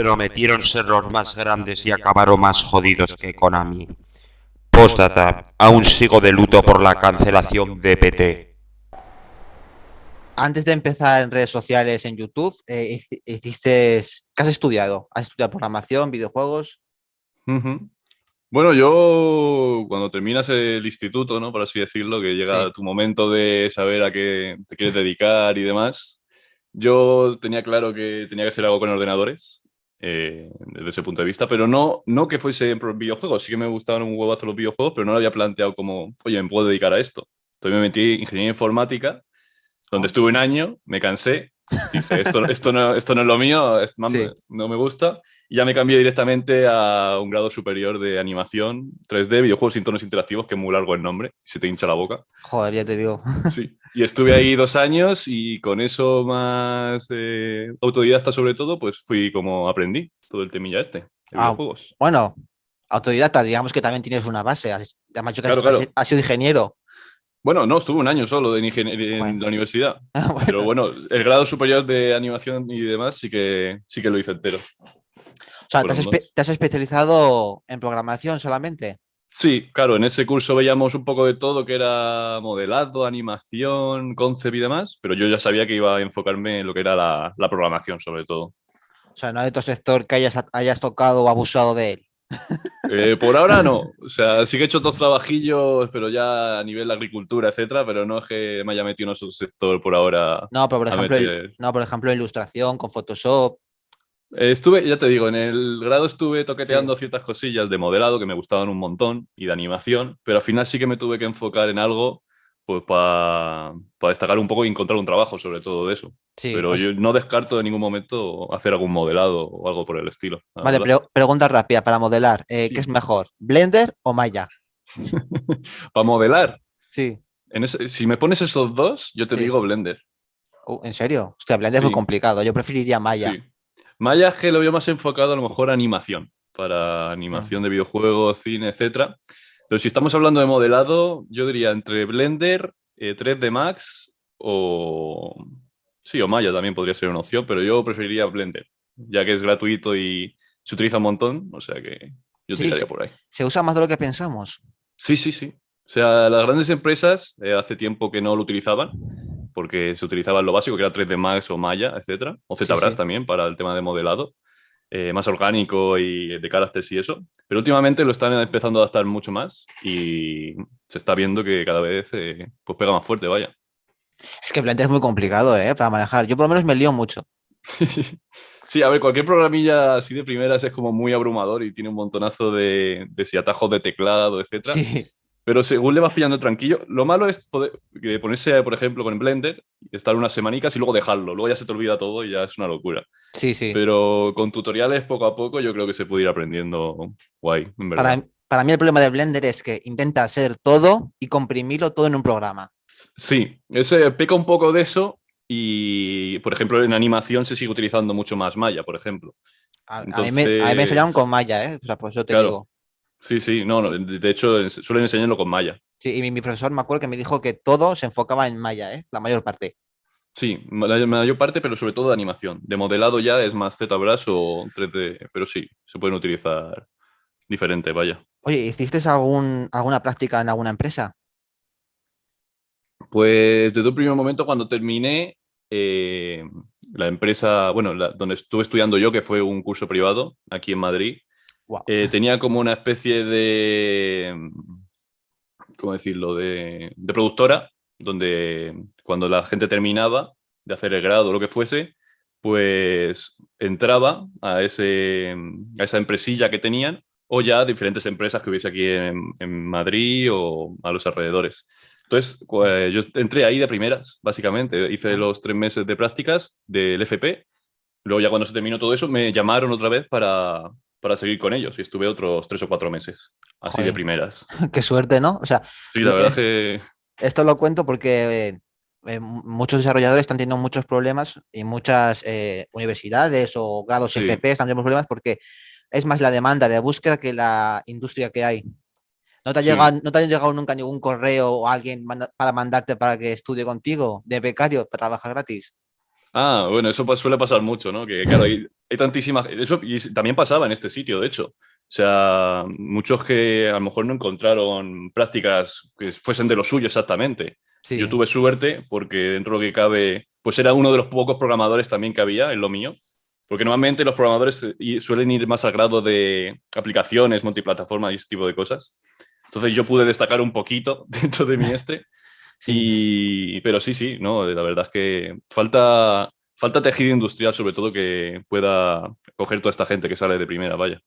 prometieron ser los más grandes y acabaron más jodidos que Konami. Postdata, aún sigo de luto por la cancelación de PT. Antes de empezar en redes sociales, en YouTube, ¿qué has estudiado? ¿Has estudiado programación, videojuegos? Ujú. Bueno, yo cuando terminas el instituto, ¿no? Por así decirlo, que llega Sí. tu momento de saber a qué te quieres dedicar y demás, yo tenía claro que tenía que ser algo con ordenadores, desde ese punto de vista, pero no que fuese por videojuegos, sí que me gustaban un huevazo los videojuegos, pero no lo había planteado como, oye, me puedo dedicar a esto. Entonces me metí en ingeniería informática, donde estuve un año, me cansé, dije, esto no es lo mío, Sí. no me gusta, y ya me cambié directamente a un grado superior de animación 3D, videojuegos sin tonos interactivos, que es muy largo el nombre, y se te hincha la boca. Joder, ya te digo. Sí, y estuve ahí 2 años y con eso más autodidacta sobre todo, pues fui como aprendí todo el temilla este de Ah, videojuegos. bueno, autodidacta, digamos que también tienes una base. Ya me has dicho que Claro, claro. has sido ingeniero. Bueno, no, estuve un año solo en Bueno, la universidad, pero bueno. bueno, el grado superior de animación y demás sí que lo hice entero. O sea, Fueron 2. te has especializado en programación solamente. Sí, claro, en ese curso veíamos un poco de todo que era modelado, animación, concept y demás, pero yo ya sabía que iba a enfocarme en lo que era la programación sobre todo. O sea, no hay otro sector que hayas tocado o abusado de él. Por ahora no, o sea, sí que he hecho otros trabajillos, pero ya a nivel de agricultura, etcétera, pero no es que me haya metido en otro sector por ahora No, pero por a ejemplo, meter. no, por ejemplo, ilustración con Photoshop. Estuve, ya te digo, en el grado estuve Sí. toqueteando ciertas cosillas de modelado que me gustaban un montón y de animación, pero al final sí que me tuve que enfocar en algo pues para destacar un poco y encontrar un trabajo sobre todo de eso. Sí, Pero yo no descarto en ningún momento hacer algún modelado o algo por el estilo, la vale, verdad. pregunta rápida para modelar. ¿Qué es Sí. mejor, Blender o Maya? Para modelar, Sí, si me pones esos dos, yo te sí. digo Blender. ¿En serio? Hostia, Blender es muy Sí, complicado. Yo preferiría Maya. sí. Maya es que lo veo más enfocado a lo mejor a animación, para Mm. animación de videojuegos, cine, etcétera. Pero si estamos hablando de modelado, yo diría entre Blender, 3D Max o... Sí, o Maya también podría ser una opción, pero yo preferiría Blender, ya que es gratuito y se utiliza un montón, o sea que yo Sí, tiraría por ahí. se usa más de lo que pensamos. Sí, sí, sí. O sea, las grandes empresas hace tiempo que no lo utilizaban, porque se utilizaba lo básico, que era 3D Max o Maya, etcétera, o Sí, ZBrush sí. también para el tema de modelado, más orgánico y de caracteres y eso. Pero últimamente lo están empezando a adaptar mucho más y se está viendo que cada vez pues pega más fuerte, vaya. Es que Blender es muy complicado, para manejar. Yo por lo menos me lío mucho. Sí, a ver, cualquier programilla así de primeras es como muy abrumador y tiene un montonazo de si atajos de teclado, etcétera. Sí, Pero según le vas pillando tranquillo, lo malo es que ponerse, por ejemplo, con Blender, estar unas semanicas y luego dejarlo. Luego ya se te olvida todo y ya es una locura. sí, sí. Pero con tutoriales poco a poco yo creo que se puede ir aprendiendo guay, en verdad. Para mí el problema de Blender es que intenta hacer todo y comprimirlo todo en un programa. Sí, ese peca un poco de eso y, por ejemplo, en animación se sigue utilizando mucho más Maya, por ejemplo. A mí me enseñaron con Entonces, Maya, ¿eh? O sea, por eso te claro, digo. sí, sí, no, Y, de hecho suelen enseñarlo con Maya. sí, y mi profesor me acuerdo que me dijo que todo se enfocaba en Maya, ¿eh? La mayor parte. Sí, la mayor parte, pero sobre todo de animación. De modelado ya es más ZBrush o 3D, pero sí, se pueden utilizar diferente, vaya. Oye, ¿hiciste alguna práctica en alguna empresa? Pues desde un primer momento cuando terminé, eh, la empresa, bueno, donde estuve estudiando yo, que fue un curso privado aquí en Madrid, Wow. tenía como una especie de, ¿cómo decirlo?, de productora, donde cuando la gente terminaba de hacer el grado o lo que fuese, pues entraba a esa empresilla que tenían o ya diferentes empresas que hubiese aquí en Madrid o a los alrededores. Entonces, yo entré ahí de primeras, básicamente. Hice Ah, los 3 meses de prácticas del FP. Luego ya cuando se terminó todo eso, me llamaron otra vez para seguir con ellos y estuve otros 3 o 4 meses, así de joder, primeras. qué suerte, ¿no? O sea, Sí, la verdad es que esto lo cuento porque muchos desarrolladores están teniendo muchos problemas y muchas universidades o grados sí, FP están teniendo problemas porque es más la demanda de búsqueda que la industria que hay. sí. No te ha llegado nunca ningún correo o alguien para mandarte para que estudie contigo de becario para trabajar gratis? Ah, bueno, eso suele pasar mucho, ¿no? Que claro, hay tantísimas... Eso y también pasaba en este sitio, de hecho. O sea, muchos que a lo mejor no encontraron prácticas que fuesen de lo suyo exactamente. Yo Sí, tuve suerte porque dentro de lo que cabe, pues era uno de los pocos programadores también que había en lo mío. Porque normalmente los programadores suelen ir más al grado de aplicaciones, multiplataforma y ese tipo de cosas. Entonces yo pude destacar un poquito dentro de mi sí. pero sí, no, la verdad es que falta tejido industrial, sobre todo, que pueda coger toda esta gente que sale de primera, vaya.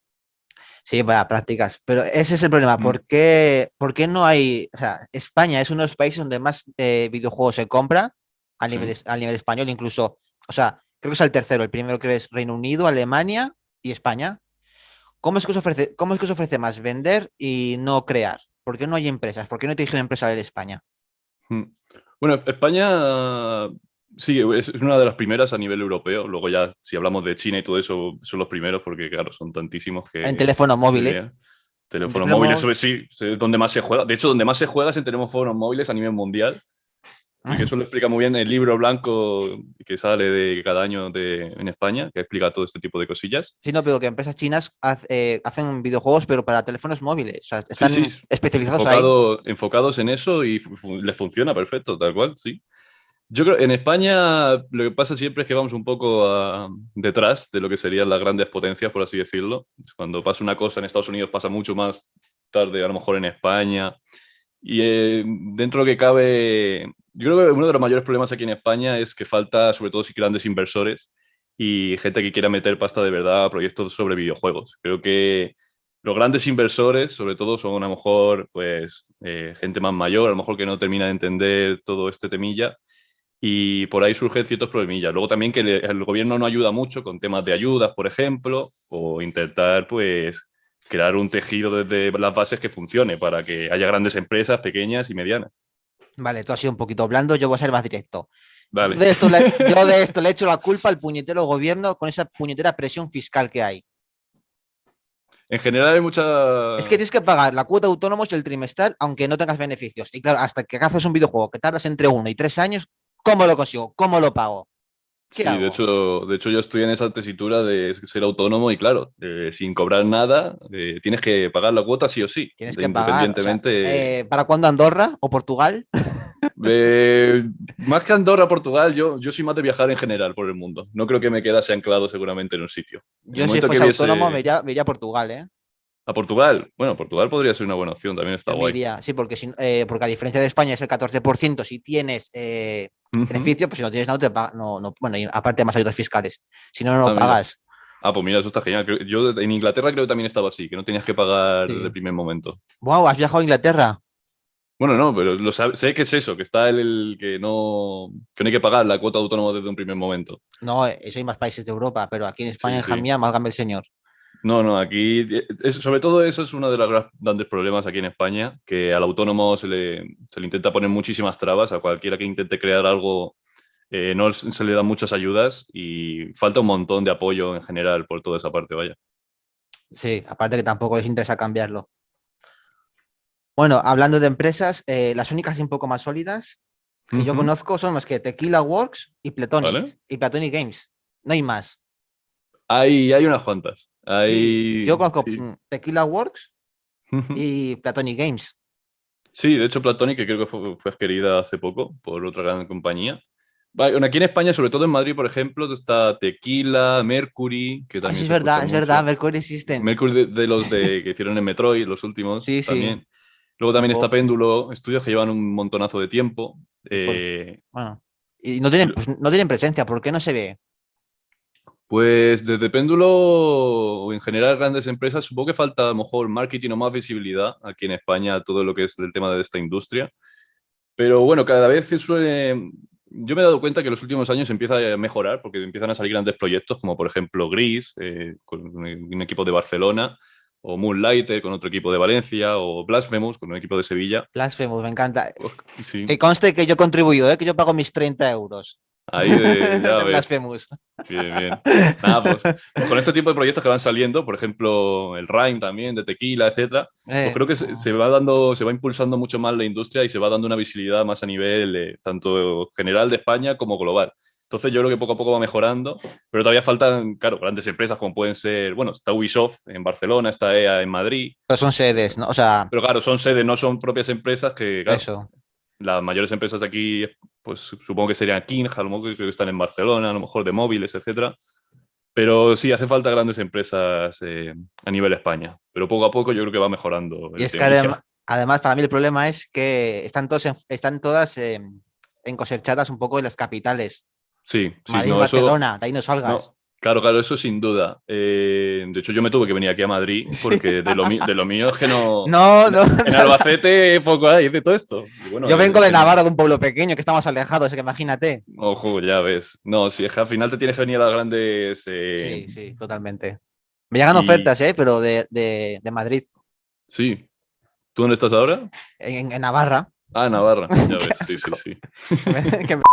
Sí, vaya, prácticas. Pero ese es el problema. Mm, Por qué no hay? O sea, España es uno de los países donde más videojuegos se compra sí. a nivel español, incluso. O sea, creo que es el tercero. El primero que es Reino Unido, Alemania y España. ¿Cómo es que os ofrece más vender y no crear? ¿Por qué no hay empresas? ¿Por qué no hay tejido empresarial en España? Mm. Bueno, España sí, es una de las primeras a nivel europeo. Luego ya, si hablamos de China y todo eso, son los primeros porque, claro, son tantísimos En que teléfonos no se móviles. diría. En Teléfonos teléfonos móviles, móviles. eso sí, es donde más se juega. De hecho, donde más se juega es en teléfonos móviles a nivel mundial. Porque eso lo explica muy bien el libro blanco que sale de cada año en España, que explica todo este tipo de cosillas. Sí, no, pero que empresas chinas hacen videojuegos, pero para teléfonos móviles. O sea, Sí, sí, están especializados ahí. enfocados en eso y les funciona perfecto, tal cual, sí. Yo creo en España lo que pasa siempre es que vamos un poco detrás de lo que serían las grandes potencias, por así decirlo. Cuando pasa una cosa en Estados Unidos pasa mucho más tarde, a lo mejor en España. Y dentro de lo que cabe, yo creo que uno de los mayores problemas aquí en España es que falta, sobre todo, si grandes inversores y gente que quiera meter pasta de verdad a proyectos sobre videojuegos. Creo que los grandes inversores, sobre todo, son a lo mejor pues, gente más mayor, a lo mejor que no termina de entender todo este temilla y por ahí surgen ciertos problemillas. Luego también que el gobierno no ayuda mucho con temas de ayudas, por ejemplo, o intentar pues crear un tejido desde las bases que funcione para que haya grandes empresas, pequeñas y medianas. Vale, tú has sido un poquito blando, yo voy a ser más directo. Dale. Yo de esto le echo la culpa al puñetero gobierno con esa puñetera presión fiscal que hay. En general hay mucha... Es que tienes que pagar la cuota de autónomos y el trimestral, aunque no tengas beneficios. Y claro, hasta que haces un videojuego que tardas entre 1 y 3 años, ¿cómo lo consigo? ¿Cómo lo pago? ¿Qué Sí, hago? de hecho yo estoy en esa tesitura de ser autónomo y claro, sin cobrar nada, tienes que pagar la cuota sí o sí, Tienes que pagar. O sea, independientemente. ¿para cuándo Andorra o Portugal? Eh, Más que Andorra, Portugal, yo soy más de viajar en general por el mundo. No creo que me quedase anclado seguramente en un sitio. En el Yo si momento que fuese autónomo viese me iría a Portugal, ¿eh? a Portugal, bueno, Portugal podría ser una buena opción, también está Yo me guay. iría, sí, porque, porque a diferencia de España es el 14% si tienes Ujú. beneficio, pues si no tienes no, bueno, y aparte más ayudas fiscales. Si no, no Ah, lo mira. pagas. Ah, pues mira, eso está genial. Yo en Inglaterra creo que también estaba así, que no tenías que pagar de Sí. primer momento. Wow, ¿has viajado a Inglaterra? Bueno, no, pero sé que es eso, que está el que no hay que pagar la cuota de autónomo desde un primer momento. No, eso hay más países de Europa, pero aquí en España, Sí, hija sí. mía, válgame el señor. No, no, aquí, sobre todo eso es uno de los grandes problemas aquí en España, que al autónomo se le intenta poner muchísimas trabas, a cualquiera que intente crear algo no se le dan muchas ayudas y falta un montón de apoyo en general por toda esa parte, vaya. Sí, aparte que tampoco les interesa cambiarlo. Bueno, hablando de empresas, las únicas y un poco más sólidas que yo Ujú. conozco son más que Tequila Works ¿Vale? Y Platonic Games. No hay más. Hay unas cuantas. Sí, yo conozco Sí. Tequila Works Ujú. y Platonic Games. Sí, de hecho Platonic, que creo que fue adquirida hace poco por otra gran compañía. Bueno, aquí en España, sobre todo en Madrid, por ejemplo, está Tequila, Mercury, que Ah, sí, también se escucha es verdad, mucho. Mercury existen. Mercury de los que hicieron en Metroid, los últimos, Sí, sí. también. Luego El también está Pop. Péndulo, estudios que llevan un montonazo de tiempo. ¿Y por Eh, Bueno, y y lo- no tienen presencia, ¿por qué no se ve? pues desde Péndulo o en general grandes empresas, supongo que falta a lo mejor marketing o más visibilidad aquí en España, todo lo que es el tema de esta industria. Pero bueno, cada vez se suele... Yo me he dado cuenta que en los últimos años empieza a mejorar porque empiezan a salir grandes proyectos como por ejemplo Gris, con un equipo de Barcelona, o Moonlighter con otro equipo de Valencia, o Blasphemous con un equipo de Sevilla. Blasphemous, me encanta. Sí, Que conste que yo he contribuido, que yo pago mis 30 euros ahí ya de ves. Blasphemous. Bien, bien. Nada, pues con este tipo de proyectos que van saliendo, por ejemplo, el Rhyme también, de Tequila, etcétera, pues creo que se va dando, se va impulsando mucho más la industria y se va dando una visibilidad más a nivel tanto general de España como global. Entonces yo creo que poco a poco va mejorando, pero todavía faltan, claro, grandes empresas como pueden ser, bueno, está Ubisoft en Barcelona, está EA en Madrid, Pero son sedes, ¿no? O sea, pero claro, son sedes, no son propias empresas que, claro, eso. las mayores empresas de aquí, pues supongo que serían King, a lo mejor creo que están en Barcelona, a lo mejor de móviles, etcétera. Pero sí, hace falta grandes empresas a nivel España. Pero poco a poco yo creo que va mejorando Y el es que tema. además, para mí el problema es que están todas encosechadas un poco en las capitales. Sí, sí, Madrid, no, eso. Barcelona, de ahí no salgas. No, claro, eso sin duda. De hecho, yo me tuve que venir aquí a Madrid porque de lo mío es que no. No, no, En no. Albacete poco hay de todo esto. Y bueno, Yo vengo es de que no. Navarra, de un pueblo pequeño, que estamos alejados, así que imagínate. Ojo, ya ves. No, si es que al final te tienes que venir a las grandes. Sí, sí, totalmente. Me llegan Y ofertas, pero de Madrid, sí. ¿Tú dónde estás ahora? en Navarra. Ah, Navarra. Ya Qué ves, sí, asco. sí. Que me-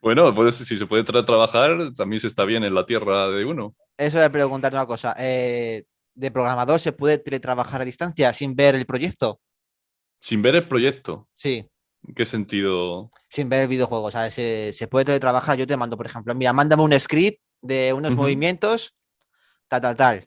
Bueno, pues si se puede trabajar, también se está bien en la tierra de uno. Eso de preguntarte una cosa. ¿De programador se puede teletrabajar a distancia sin ver el proyecto? Sin ver el proyecto. Sí, ¿En qué sentido? sin ver el videojuego. O sea, se puede teletrabajar. Yo te mando, por ejemplo, mira, mándame un script de unos Ujú. movimientos, tal, tal, tal.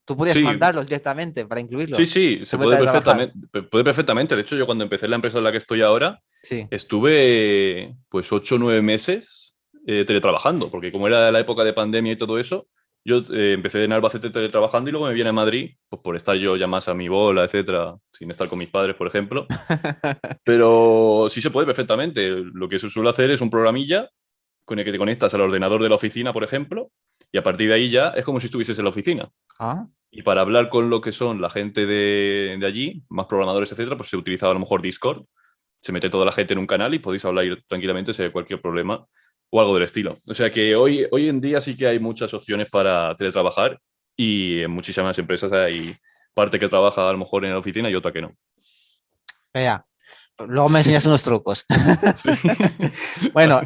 Tú puedes Sí, mandarlos directamente para sí, incluirlos. sí, Se se puede puede teletrabajar. perfectamente, puede perfectamente. De hecho, yo cuando empecé en la empresa en la que estoy ahora, Sí. estuve pues 8 o 9 meses teletrabajando, porque como era la época de pandemia y todo eso, yo empecé en Albacete teletrabajando y luego me vine a Madrid, pues por estar yo ya más a mi bola, etcétera, sin estar con mis padres, por ejemplo. Pero sí se puede perfectamente. Lo que se suele hacer es un programilla con el que te conectas al ordenador de la oficina, por ejemplo, y a partir de ahí ya es como si estuvieses en la oficina. Ah, Y para hablar con lo que son la gente de allí, más programadores, etcétera, pues se utilizaba a lo mejor Discord. Se mete toda la gente en un canal y podéis hablar tranquilamente si hay cualquier problema o algo del estilo. O sea que hoy en día sí que hay muchas opciones para teletrabajar y en muchísimas empresas hay parte que trabaja a lo mejor en la oficina y otra que no. ya. Luego me enseñas unos trucos. Sí. Bueno,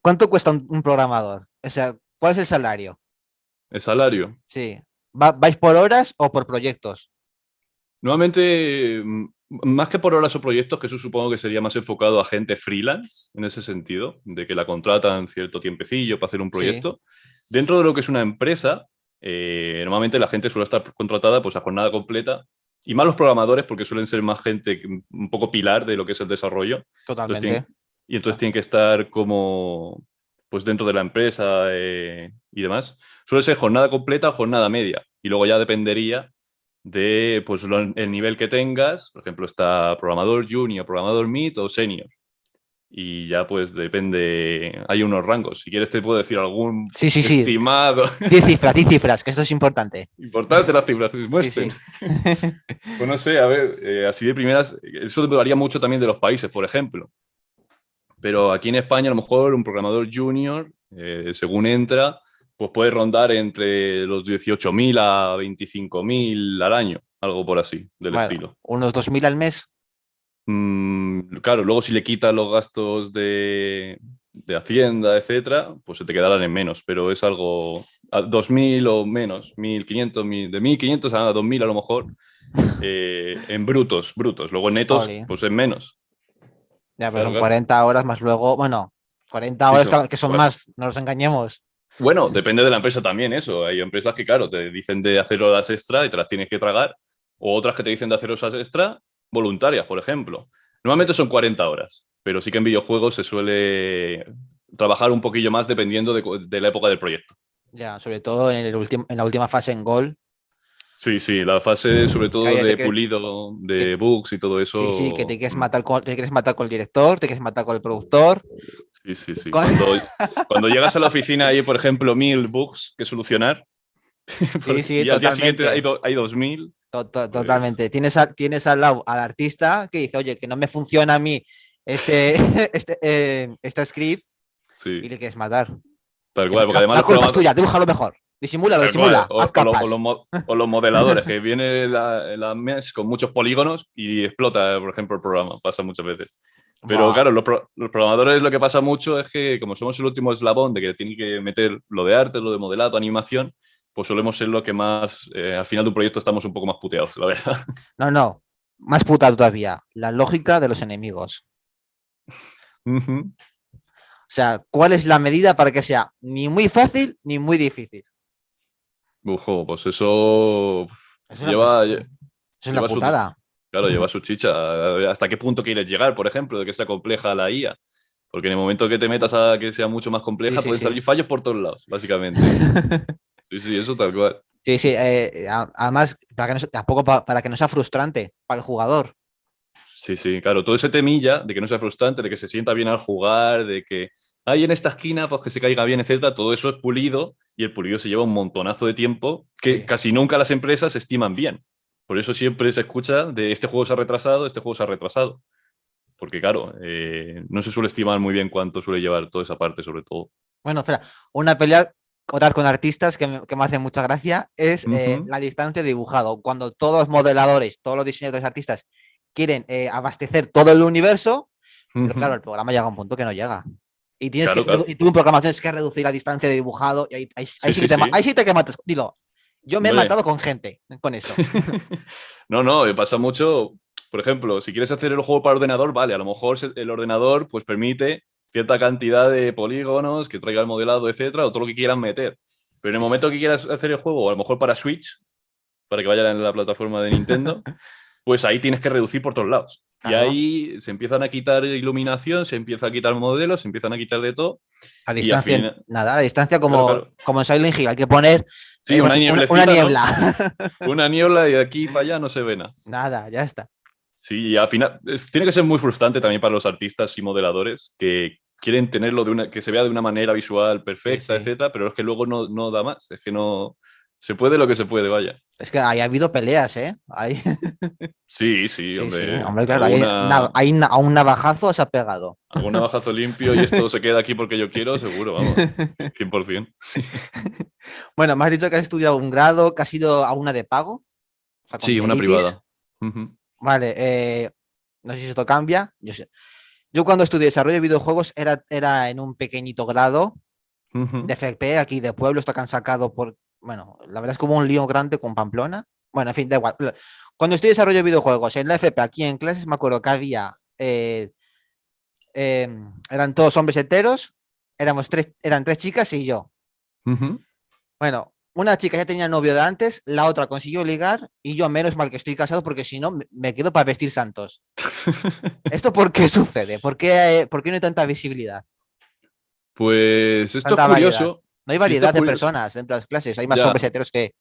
¿cuánto cuesta un programador? O sea, ¿cuál es el salario? El salario. Sí. ¿Vais por horas o por proyectos? Nuevamente, más que por horas o proyectos, que eso supongo que sería más enfocado a gente freelance, en ese sentido, de que la contratan cierto tiempecillo para hacer un Sí, proyecto. Dentro de lo que es una empresa, normalmente la gente suele estar contratada pues, a jornada completa, y más los programadores, porque suelen ser más gente un poco pilar de lo que es el desarrollo. Entonces totalmente. entonces tienen que estar como pues dentro de la empresa y demás. Suele ser jornada completa o jornada media, y luego ya dependería de pues, el nivel que tengas. Por ejemplo, está programador junior, programador mid o senior. Y ya pues depende, hay unos rangos. Si quieres te puedo decir algún Sí, sí, sí. estimado. Di cifras, que esto es importante. Importante las cifras que Sí, muestren. sí. Pues no sé, a ver, así de primeras, eso varía mucho también de los países, por ejemplo. Pero aquí en España a lo mejor un programador junior, según entra, pues puede rondar entre los 18.000 a 25.000 al año, algo por así, del Bueno, estilo. unos 2.000 al mes. Claro, luego si le quitas los gastos de Hacienda, etcétera, pues se te quedarán en menos, pero es algo a 2.000 o menos, 1.500, de 1.500 a 2.000 a lo mejor, en brutos. Luego en netos, Jolín. pues en menos. Ya, pero Claro, son claro. 40 horas más luego. Bueno, 40 Sí, horas que son bueno, más, no nos engañemos. bueno, depende de la empresa también eso. Hay empresas que, claro, te dicen de hacer horas extra y te las tienes que tragar, o otras que te dicen de hacer horas extra voluntarias, por ejemplo. Sí. Normalmente son 40 horas, pero sí que en videojuegos se suele trabajar un poquillo más dependiendo de la época del proyecto. Ya, sobre todo en la última fase en Gol, Sí, sí, la fase sobre que todo ahí de pulido, que- de bugs y todo sí, sí, que eso. te quieres matar con el director, te quieres matar con el productor. Sí, sí, sí. con- Cuando llegas a la oficina hay, por ejemplo, 1.000 bugs que solucionar Sí, sí, y al día siguiente hay, totalmente. hay 2.000, pues Totalmente. Tienes al lado al artista que dice, oye, que no me funciona a mí este, este script y sí. le quieres matar. Tal cual, porque además La los culpa es programadores, tuya, dibújalo mejor. Disimúlalo, tal cual, disimula, haz capas. o los modeladores, que viene la mesh con muchos polígonos y explota, por ejemplo, el programa, pasa muchas veces. Pero Buah, claro, los programadores lo que pasa mucho es que como somos el último eslabón de que tiene que meter lo de arte, lo de modelado, animación, pues solemos ser lo que más, al final de un proyecto estamos un poco más puteados, la verdad. no, no. Más puta todavía. La lógica de los enemigos. Ujú. sea, ¿cuál es la medida para que sea ni muy fácil ni muy difícil? Ojo, pues eso Eso, lleva, eso es la lleva su, putada. claro, lleva su chicha. ¿Hasta qué punto quieres llegar, por ejemplo, de que sea compleja la IA? Porque en el momento que te metas a que sea mucho más Sí, compleja, sí, pueden sí. salir fallos por todos lados, básicamente. Sí, sí, eso tal cual. Sí, sí. Además, para que no, tampoco para que no sea frustrante para el jugador. Sí, sí, claro, todo ese temilla de que no sea frustrante, de que se sienta bien al jugar, de que hay en esta esquina, pues que se caiga bien, etcétera, todo eso es pulido y el pulido se lleva un montonazo de tiempo que Sí. casi nunca las empresas estiman bien. Por eso siempre se escucha de este juego se ha retrasado, este juego se ha retrasado. Porque claro, no se suele estimar muy bien cuánto suele llevar toda esa parte, sobre todo. Bueno, espera, una pelea otra vez con artistas que me hace mucha gracia es Ujú, la distancia de dibujado. Cuando todos los modeladores, todos los diseñadores artistas quieren abastecer todo el universo, pero claro, ujú. el programa llega a un punto que no llega. Y tienes que, Claro, claro. y tú en programación tienes que reducir la distancia de dibujado y Sí, sí, sí. ahí sí te matas. Dilo, yo me he Hombre. matado con gente con eso. No, no, pasa mucho. Por ejemplo, si quieres hacer el juego para ordenador, vale, a lo mejor el ordenador pues permite cierta cantidad de polígonos, que traiga el modelado, etcétera, o todo lo que quieran meter. Pero en el Sí, sí. momento que quieras hacer el juego, a lo mejor para Switch, para que vaya en la plataforma de Nintendo, pues ahí tienes que reducir por todos lados. Y Claro, ahí se empiezan a quitar iluminación, se empieza a quitar modelos, se empiezan a quitar de todo. a Y al distancia, final, nada, a distancia claro, claro. como en Silent Hill, hay que poner Sí, una una nieblecita, ¿no? niebla. Una niebla y de aquí para allá no se ve nada. Nada, ya está. Sí, y al final tiene que ser muy frustrante también para los artistas y modeladores que quieren tenerlo que se vea de una manera visual Sí, perfecta, sí. etcétera, pero es que luego no da más. Es que no se puede lo que se puede, vaya. Es que ahí ha habido peleas, ¿eh? Ahí... Sí, sí, Sí, sí, hombre. hombre, claro, a un navajazo se ha pegado. Algún navajazo limpio y esto se queda aquí porque yo quiero, seguro, vamos. 100%. Bueno, me has dicho que has estudiado un grado, que has ido a una de pago, o sea, con Sí, una Delitis. privada. Ujú, Vale, no sé si esto cambia. Yo cuando estudié desarrollo de videojuegos era en un pequeñito grado de ujú. FP aquí de pueblo, esto que han sacado por, bueno, la verdad es que hubo un lío grande con Pamplona. Bueno, en fin, da igual. Cuando estudié desarrollo de videojuegos en la FP aquí en clases, me acuerdo que había, eran todos hombres heteros, eran tres chicas y yo. Ujú. Bueno, una chica ya tenía novio de antes, la otra consiguió ligar y yo menos mal que estoy casado porque si no me quedo para vestir santos. ¿Esto por qué sucede? Por qué no hay tanta visibilidad, Pues esto es tanta variedad? curioso. No hay Sí, esto es variedad de curioso. personas dentro de las clases, hay más Ya, hombres heteros que...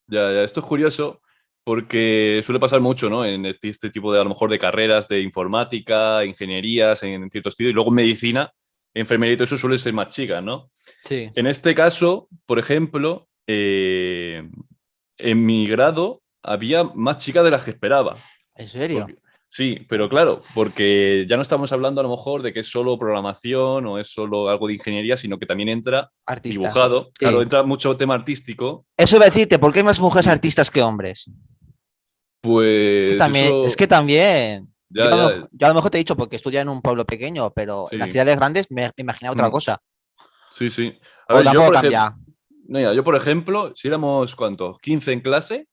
ya, ya. Esto es curioso porque suele pasar mucho, ¿no? En este tipo de, a lo mejor, de carreras de informática, ingenierías, en cierto estilo, y luego medicina, enfermería y todo eso suele ser más chicas, ¿no? Sí, En este caso, por ejemplo, en mi grado había más chicas de las que esperaba. ¿en serio? Sí, pero claro, porque ya no estamos hablando a lo mejor de que es solo programación o es solo algo de ingeniería, sino que también entra Artista. dibujado. Claro, Sí. entra mucho tema artístico. Eso iba a decirte, ¿por qué hay más mujeres artistas que hombres? Pues Es eso, que también, ya, ya, yo a lo mejor te he dicho porque estudié en un pueblo pequeño, pero en las sí. ciudades grandes me imaginaba otra Mm, cosa. sí, sí. A O ver, yo tampoco por ejemplo, cambia. mira, yo por ejemplo, si éramos, ¿cuántos? 15 en clase,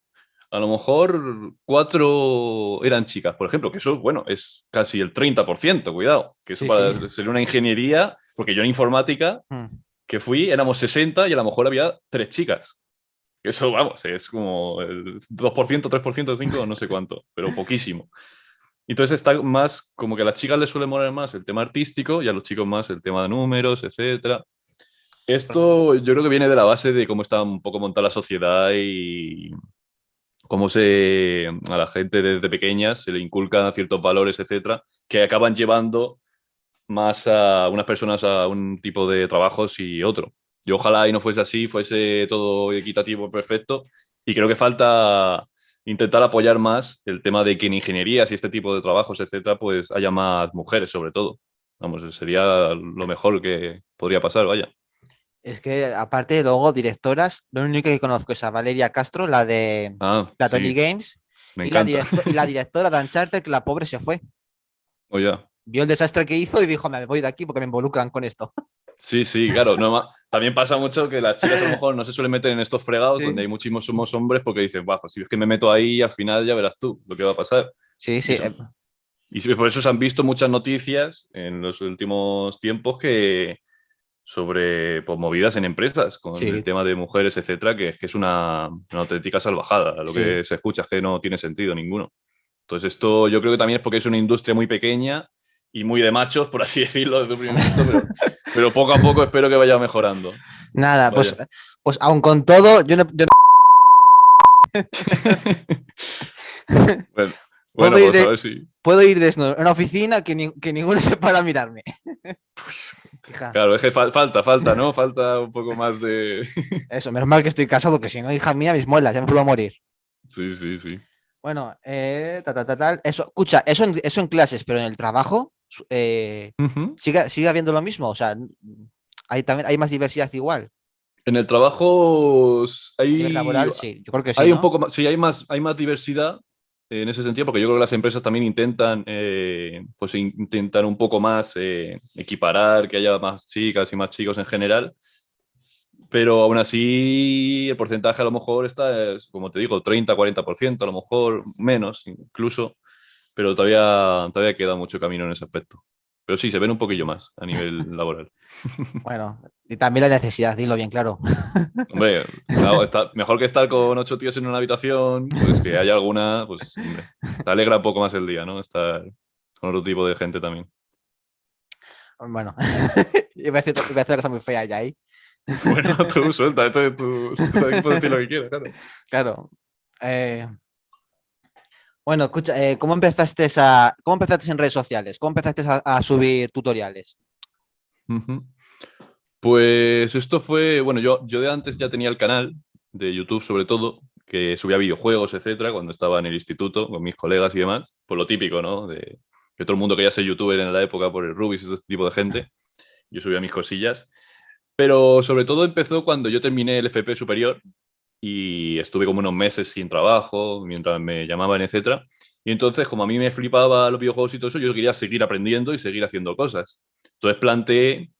a lo mejor 4 eran chicas, por ejemplo, que eso, bueno, es casi el 30%, cuidado, que eso Sí, sí. para ser una ingeniería, porque yo en informática, Mm. que fui, éramos 60 y a lo mejor había 3 chicas. Que eso, vamos, es como el 2%, 3%, 5%, no sé cuánto, pero poquísimo. Entonces está más, como que a las chicas les suele molar más el tema artístico y a los chicos más el tema de números, etcétera. Esto yo creo que viene de la base de cómo está un poco montada la sociedad y cómo a la gente desde pequeñas se le inculcan ciertos valores, etcétera, que acaban llevando más a unas personas a un tipo de trabajos y otro. Y ojalá y no fuese así, fuese todo equitativo, perfecto. Y creo que falta intentar apoyar más el tema de que en ingenierías y este tipo de trabajos, etcétera, pues haya más mujeres, sobre todo. Vamos, sería lo mejor que podría pasar, vaya. Es que aparte luego directoras, lo único que conozco es a Valeria Castro, la de Ah, Platonic sí, Games, me y encanta. y la directora de Uncharted, que la pobre se fue. O ya. Vio el desastre que hizo y dijo, me voy de aquí porque me involucran con esto. Sí, sí, claro. No, también pasa mucho que las chicas a lo mejor no se suelen meter en estos fregados donde Sí, hay muchísimos somos hombres porque dicen, pues si es que me meto ahí, al final ya verás tú lo que va a pasar. sí, Y sí. eso, Y por eso se han visto muchas noticias en los últimos tiempos sobre pues, movidas en empresas con Sí. el tema de mujeres, etcétera, que es una auténtica salvajada. Lo Sí. que se escucha es que no tiene sentido ninguno. Entonces esto yo creo que también es porque es una industria muy pequeña y muy de machos, por así decirlo, desde un primer momento, pero poco a poco espero que vaya mejorando. Nada, Vaya. pues aun con todo, yo no Bueno, Puedo bueno, ir pues de- a ver si... puedo ir desnudo a una oficina que ninguno se para a mirarme. Hija, Claro, es que falta, ¿no? Falta un poco más de... eso, menos mal que estoy casado, que si no, hija mía, mis muelas, ya me puedo morir. Sí, sí, sí. Bueno, tal. Eso, escucha, eso en clases, pero en el trabajo, Ujú. sigue habiendo lo mismo. O sea, también hay más diversidad igual. En el trabajo A nivel laboral, sí, yo creo que sí, hay un ¿no? poco más, sí, hay más diversidad en ese sentido, porque yo creo que las empresas también pues intentan un poco más equiparar, que haya más chicas y más chicos en general, pero aún así el porcentaje a lo mejor como te digo, 30-40%, a lo mejor menos incluso, pero todavía queda mucho camino en ese aspecto. Pero sí, se ven un poquillo más a nivel laboral. Bueno, y también la necesidad, dilo bien claro. Hombre, claro, mejor que estar con 8 tíos en una habitación, pues que haya alguna, pues hombre, te alegra un poco más el día, ¿no? Estar con otro tipo de gente también. Bueno, iba a decir una cosa muy fea ya ahí. Bueno, tú suelta, tú sabes que puedes decir lo que quieras, claro. Claro. Bueno, escucha, ¿cómo empezaste en redes sociales? ¿Cómo empezaste a subir tutoriales? Ujú. Pues esto fue, bueno, yo de antes ya tenía el canal de YouTube sobre todo, que subía videojuegos, etcétera, cuando estaba en el instituto con mis colegas y demás, por lo típico, ¿no? De que todo el mundo quería ser youtuber en la época por el Rubius y este tipo de gente. Yo subía mis cosillas. Pero sobre todo empezó cuando yo terminé el FP superior y estuve como unos meses sin trabajo, mientras me llamaban, etcétera. Y entonces, como a mí me flipaba los videojuegos y todo eso, yo quería seguir aprendiendo y seguir haciendo cosas. Entonces planteé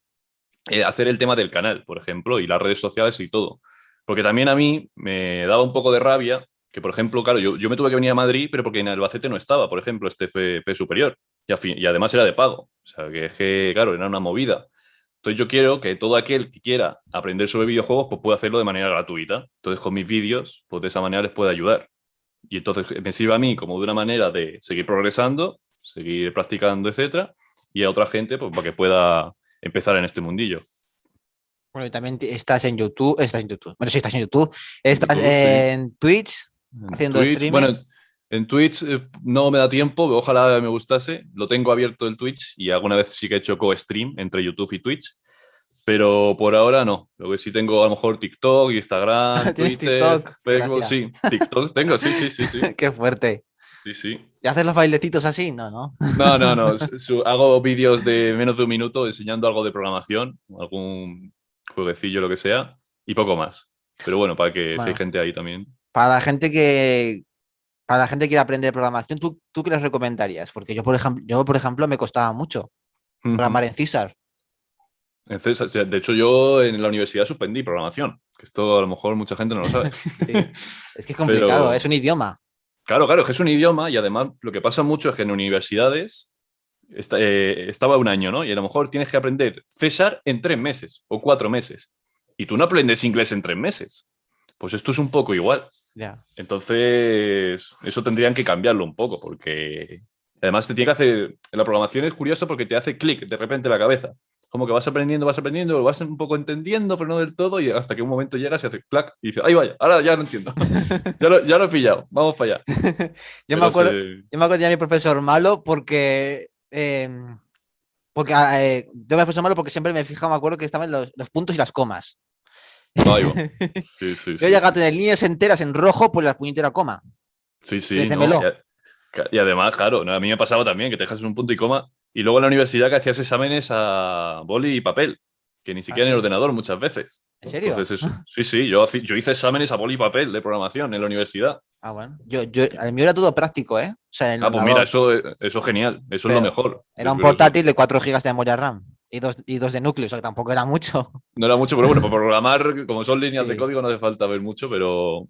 hacer el tema del canal, por ejemplo, y las redes sociales y todo. Porque también a mí me daba un poco de rabia que, por ejemplo, claro, yo me tuve que venir a Madrid, pero porque en Albacete no estaba, por ejemplo, este FP superior. Y además era de pago. O sea, que es que, claro, era una movida. Entonces yo quiero que todo aquel que quiera aprender sobre videojuegos pues pueda hacerlo de manera gratuita. Entonces con mis vídeos, pues de esa manera les puede ayudar. Y entonces me sirve a mí como de una manera de seguir progresando, seguir practicando, etcétera, y a otra gente pues para que pueda empezar en este mundillo. Bueno, y también estás en YouTube. Bueno, sí, estás en YouTube. En Estás YouTube, sí. en Twitch En haciendo Twitch, bueno, streaming. en Twitch no me da tiempo, ojalá me gustase. Lo tengo abierto el Twitch y alguna vez sí que he hecho co-stream entre YouTube y Twitch, pero por ahora no. Lo que sí tengo a lo mejor TikTok, Instagram, ¿Tienes Twitter, TikTok? Qué Facebook, gracia. sí. TikTok tengo, sí, sí, sí, sí. Qué fuerte. Sí, sí. ¿Y haces los bailecitos así? No, no. No, no, no. Hago vídeos de menos de un minuto enseñando algo de programación, algún jueguecillo, lo que sea, y poco más. Pero bueno, para que si hay Bueno, gente ahí también. para la gente que quiere aprender programación, ¿tú qué les recomendarías? Porque yo, por ejemplo, me costaba mucho Ujú. programar en César. Entonces, o sea, de hecho, yo en la universidad suspendí programación, que esto a lo mejor mucha gente no lo sabe. Sí. Es que es complicado, Pero es un idioma. claro, claro, es que es un idioma y además lo que pasa mucho es que en universidades estaba un año, ¿no? Y a lo mejor tienes que aprender César en 3 meses o 4 meses. Y tú no aprendes inglés en 3 meses. Pues esto es un poco igual. Ya. Entonces, eso tendrían que cambiarlo un poco, porque además te tiene que hacer. La programación es curiosa porque te hace clic de repente en la cabeza. Como que vas aprendiendo, lo vas un poco entendiendo, pero no del todo, y hasta que un momento llegas y hace clac y dices, ¡ay, vaya! Ahora ya lo entiendo. Ya lo he pillado, vamos para allá. Yo me Pero acuerdo, yo me acuerdo de mi profesor malo yo me profesor malo porque siempre me fijaba, me acuerdo que estaban los puntos y las comas. ahí va. Sí, sí, Yo sí, llegué a sí. tener líneas enteras en rojo por la puñetera coma. Sí, sí, ¿no? Créemelo. Y además, claro, ¿no? A mí me pasaba también que te dejas en un punto y coma, y luego en la universidad que hacías exámenes a boli y papel, que ni ¿Ah, siquiera en el sí? ordenador muchas veces. ¿En serio? Entonces, sí, sí, yo hice exámenes a boli y papel de programación en la universidad. Ah, bueno. El mío era todo práctico, ¿eh? O sea, en el Ah, pues mira, ordenador. eso es genial, eso es lo Pero mejor. era un Pero eso portátil de 4 gigas de memoria RAM y dos de núcleo, o sea, que tampoco era mucho. no era mucho, pero bueno, para programar, como son líneas de Sí. código, no hace falta ver mucho, pero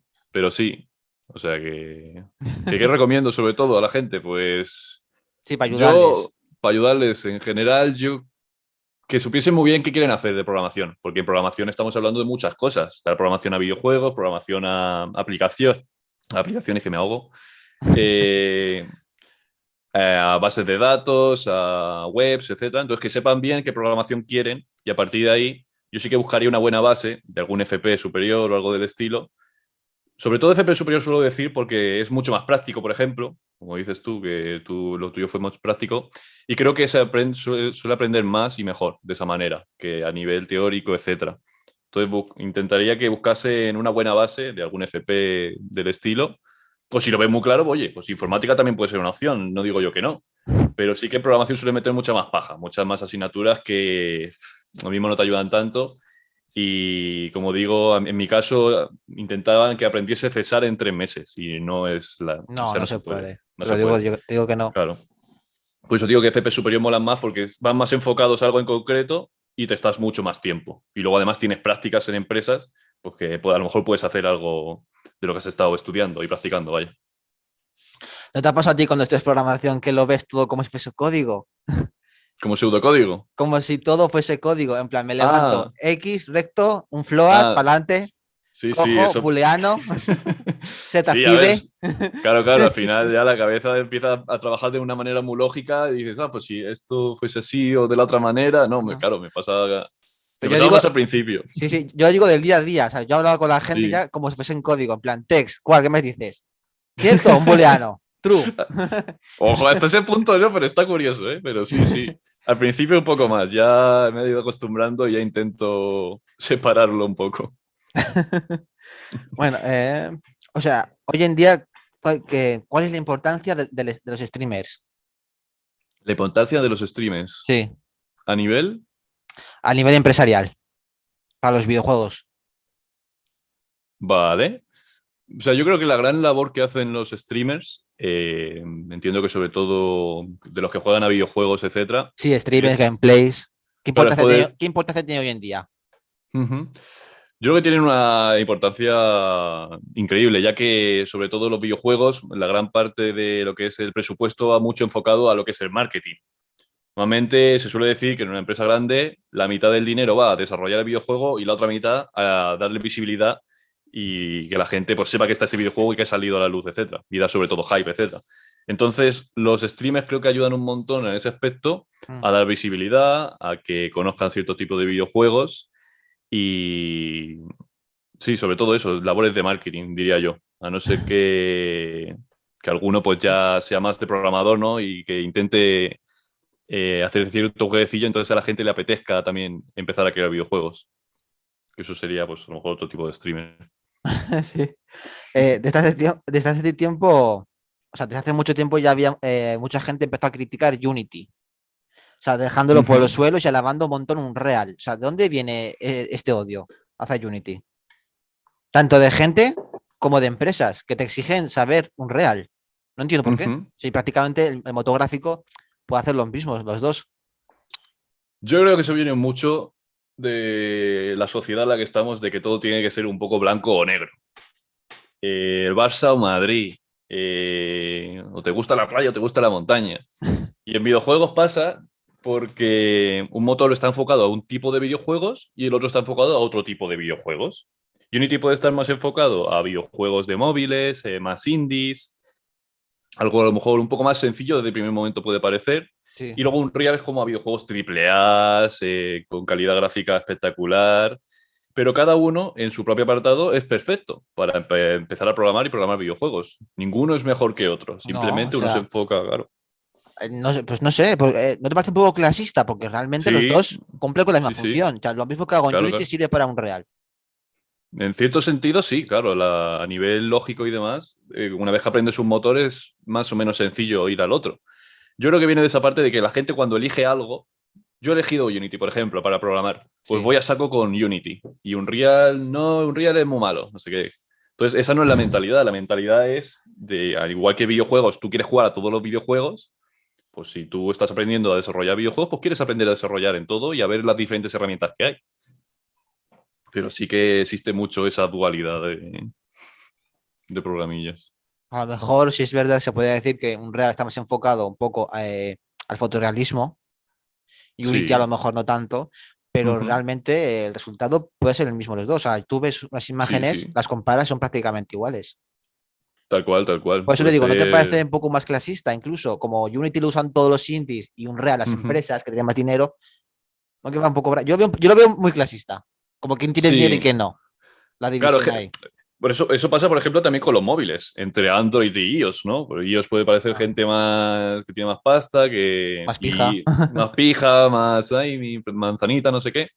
sí. O sea que ¿qué recomiendo sobre todo a la gente? Pues Sí, para ayudarles. Para ayudarles en general, que supiesen muy bien qué quieren hacer de programación, porque en programación estamos hablando de muchas cosas. Está la programación a videojuegos, programación a aplicaciones que me ahogo, eh, a bases de datos, a webs, etcétera. Entonces, que sepan bien qué programación quieren y a partir de ahí yo sí que buscaría una buena base de algún FP superior o algo del estilo. Sobre todo FP superior suelo decir porque es mucho más práctico, por ejemplo, como dices tú, que lo tuyo fue más práctico, y creo que suele aprender más y mejor de esa manera, que a nivel teórico, etcétera. Entonces intentaría que buscase en una buena base de algún FP del estilo, o si lo ves muy claro, oye, pues informática también puede ser una opción, no digo yo que no, pero sí que programación suele meter mucha más paja, muchas más asignaturas que lo mismo no te ayudan tanto. Y como digo, en mi caso intentaban que aprendiese César en 3 meses y no es o No, sea, no no se se puede. puede. No Te lo se digo, puede, yo te digo que no. claro. Pues yo digo que FP superior molan más porque van más enfocados a algo en concreto y te estás mucho más tiempo. Y luego además tienes prácticas en empresas, pues que a lo mejor puedes hacer algo de lo que has estado estudiando y practicando, vaya. ¿No te ha pasado a ti cuando estés programación que lo ves todo como si fuese código? Como pseudocódigo. Como si todo fuese código. En plan, me Ah, levanto X, recto, un float, ah, para adelante, sí, cojo, eso. booleano, set Sí, a ver, active. claro, al Sí, final sí. ya la cabeza empieza a trabajar de una manera muy lógica y dices, pues si esto fuese así o de la otra manera, no, Ajá. claro, me Pero yo pasaba digo, más al principio. sí, sí, yo digo del día a día. O sea, yo he hablado con la gente Sí. ya como si fuese en código. En plan, text, ¿cuál? ¿Qué me dices? ¿Cierto? Un booleano. True. Ojo, hasta ese punto no, pero está curioso, ¿eh? Pero sí, sí. Al principio un poco más, ya me he ido acostumbrando y ya intento separarlo un poco. Bueno, o sea, hoy en día, ¿cuál es la importancia de los streamers? La importancia de los streamers Sí, a nivel, a nivel empresarial, para los videojuegos. vale. O sea, yo creo que la gran labor que hacen los streamers, entiendo que sobre todo de los que juegan a videojuegos, etcétera, Sí, streamers, es, gameplays. claro, es poder. ¿Qué importancia tiene hoy en día? Ujú. Yo creo que tienen una importancia increíble, ya que sobre todo los videojuegos, la gran parte de lo que es el presupuesto va mucho enfocado a lo que es el marketing. Normalmente se suele decir que en una empresa grande la mitad del dinero va a desarrollar el videojuego y la otra mitad a darle visibilidad y que la gente pues, sepa que está ese videojuego y que ha salido a la luz, etcétera. Y da sobre todo hype, etcétera. Entonces, los streamers creo que ayudan un montón en ese aspecto Mm. a dar visibilidad, a que conozcan cierto tipo de videojuegos y sí, sobre todo eso, labores de marketing, diría yo. A no ser que alguno pues ya sea más de programador, ¿no? Y que intente hacer cierto jueguecillo, entonces a la gente le apetezca también empezar a crear videojuegos. Que eso sería, pues, a lo mejor otro tipo de streamer. Sí. Desde hace tiempo, o sea, desde hace mucho tiempo ya había mucha gente empezó a criticar Unity. O sea, dejándolo por los Ujú. suelos y alabando un montón un Real. O sea, ¿de dónde viene este odio hacia Unity? Tanto de gente como de empresas que te exigen saber un Real. No entiendo por qué. Ujú. Si prácticamente el motor gráfico puede hacer los mismos, los dos. Yo creo que eso viene mucho de la sociedad en la que estamos, de que todo tiene que ser un poco blanco o negro. El Barça o Madrid, o te gusta la playa o te gusta la montaña. Y en videojuegos pasa porque un motor está enfocado a un tipo de videojuegos y el otro está enfocado a otro tipo de videojuegos. Unity puede estar más enfocado a videojuegos de móviles, más indies, algo a lo mejor un poco más sencillo desde el primer momento puede parecer. Sí. Y luego un Real es como a videojuegos triple A, con calidad gráfica espectacular. Pero cada uno en su propio apartado es perfecto para empezar a programar y programar videojuegos. Ninguno es mejor que otro. No, o Simplemente uno se sea, enfoca, claro. no sé, pues no sé, ¿no te parece un poco clasista? Porque realmente los Sí, dos cumplen con la misma sí, sí. función. O sea, lo mismo que hago en Claro, Unity claro. sirve para un Real. En cierto sentido, sí, claro. A nivel lógico y demás, una vez que aprendes un motor es más o menos sencillo ir al otro. Yo creo que viene de esa parte de que la gente cuando elige algo, yo he elegido Unity, por ejemplo, para programar, pues Sí. voy a saco con Unity. Y un Real, no, un Real es muy malo, no sé qué. Entonces, esa no es la mentalidad es de, al igual que videojuegos, tú quieres jugar a todos los videojuegos, pues si tú estás aprendiendo a desarrollar videojuegos, pues quieres aprender a desarrollar en todo y a ver las diferentes herramientas que hay. Pero sí que existe mucho esa dualidad de programillas. A lo mejor, si es verdad, se podría decir que Unreal está más enfocado un poco al fotorrealismo. Unity a lo Sí. mejor no tanto, pero Ujú. realmente el resultado puede ser el mismo los dos. O sea, tú ves unas Sí, imágenes, sí. las comparas, son prácticamente iguales. Tal cual, tal cual. Por eso te Puede digo, ¿no te ser. parece un poco más clasista? Incluso como Unity lo usan todos los indies y Unreal las Ujú. empresas que tienen más dinero, ¿no que va un poco? Yo lo veo muy clasista. Como quién tiene dinero y Sí. quién no. La Claro, es división que ahí. por eso pasa, por ejemplo, también con los móviles, entre Android y iOS, ¿no? Porque iOS puede parecer Ah, gente más que tiene más pasta, que más pija. y más pija, más ay, mi manzanita, no sé qué.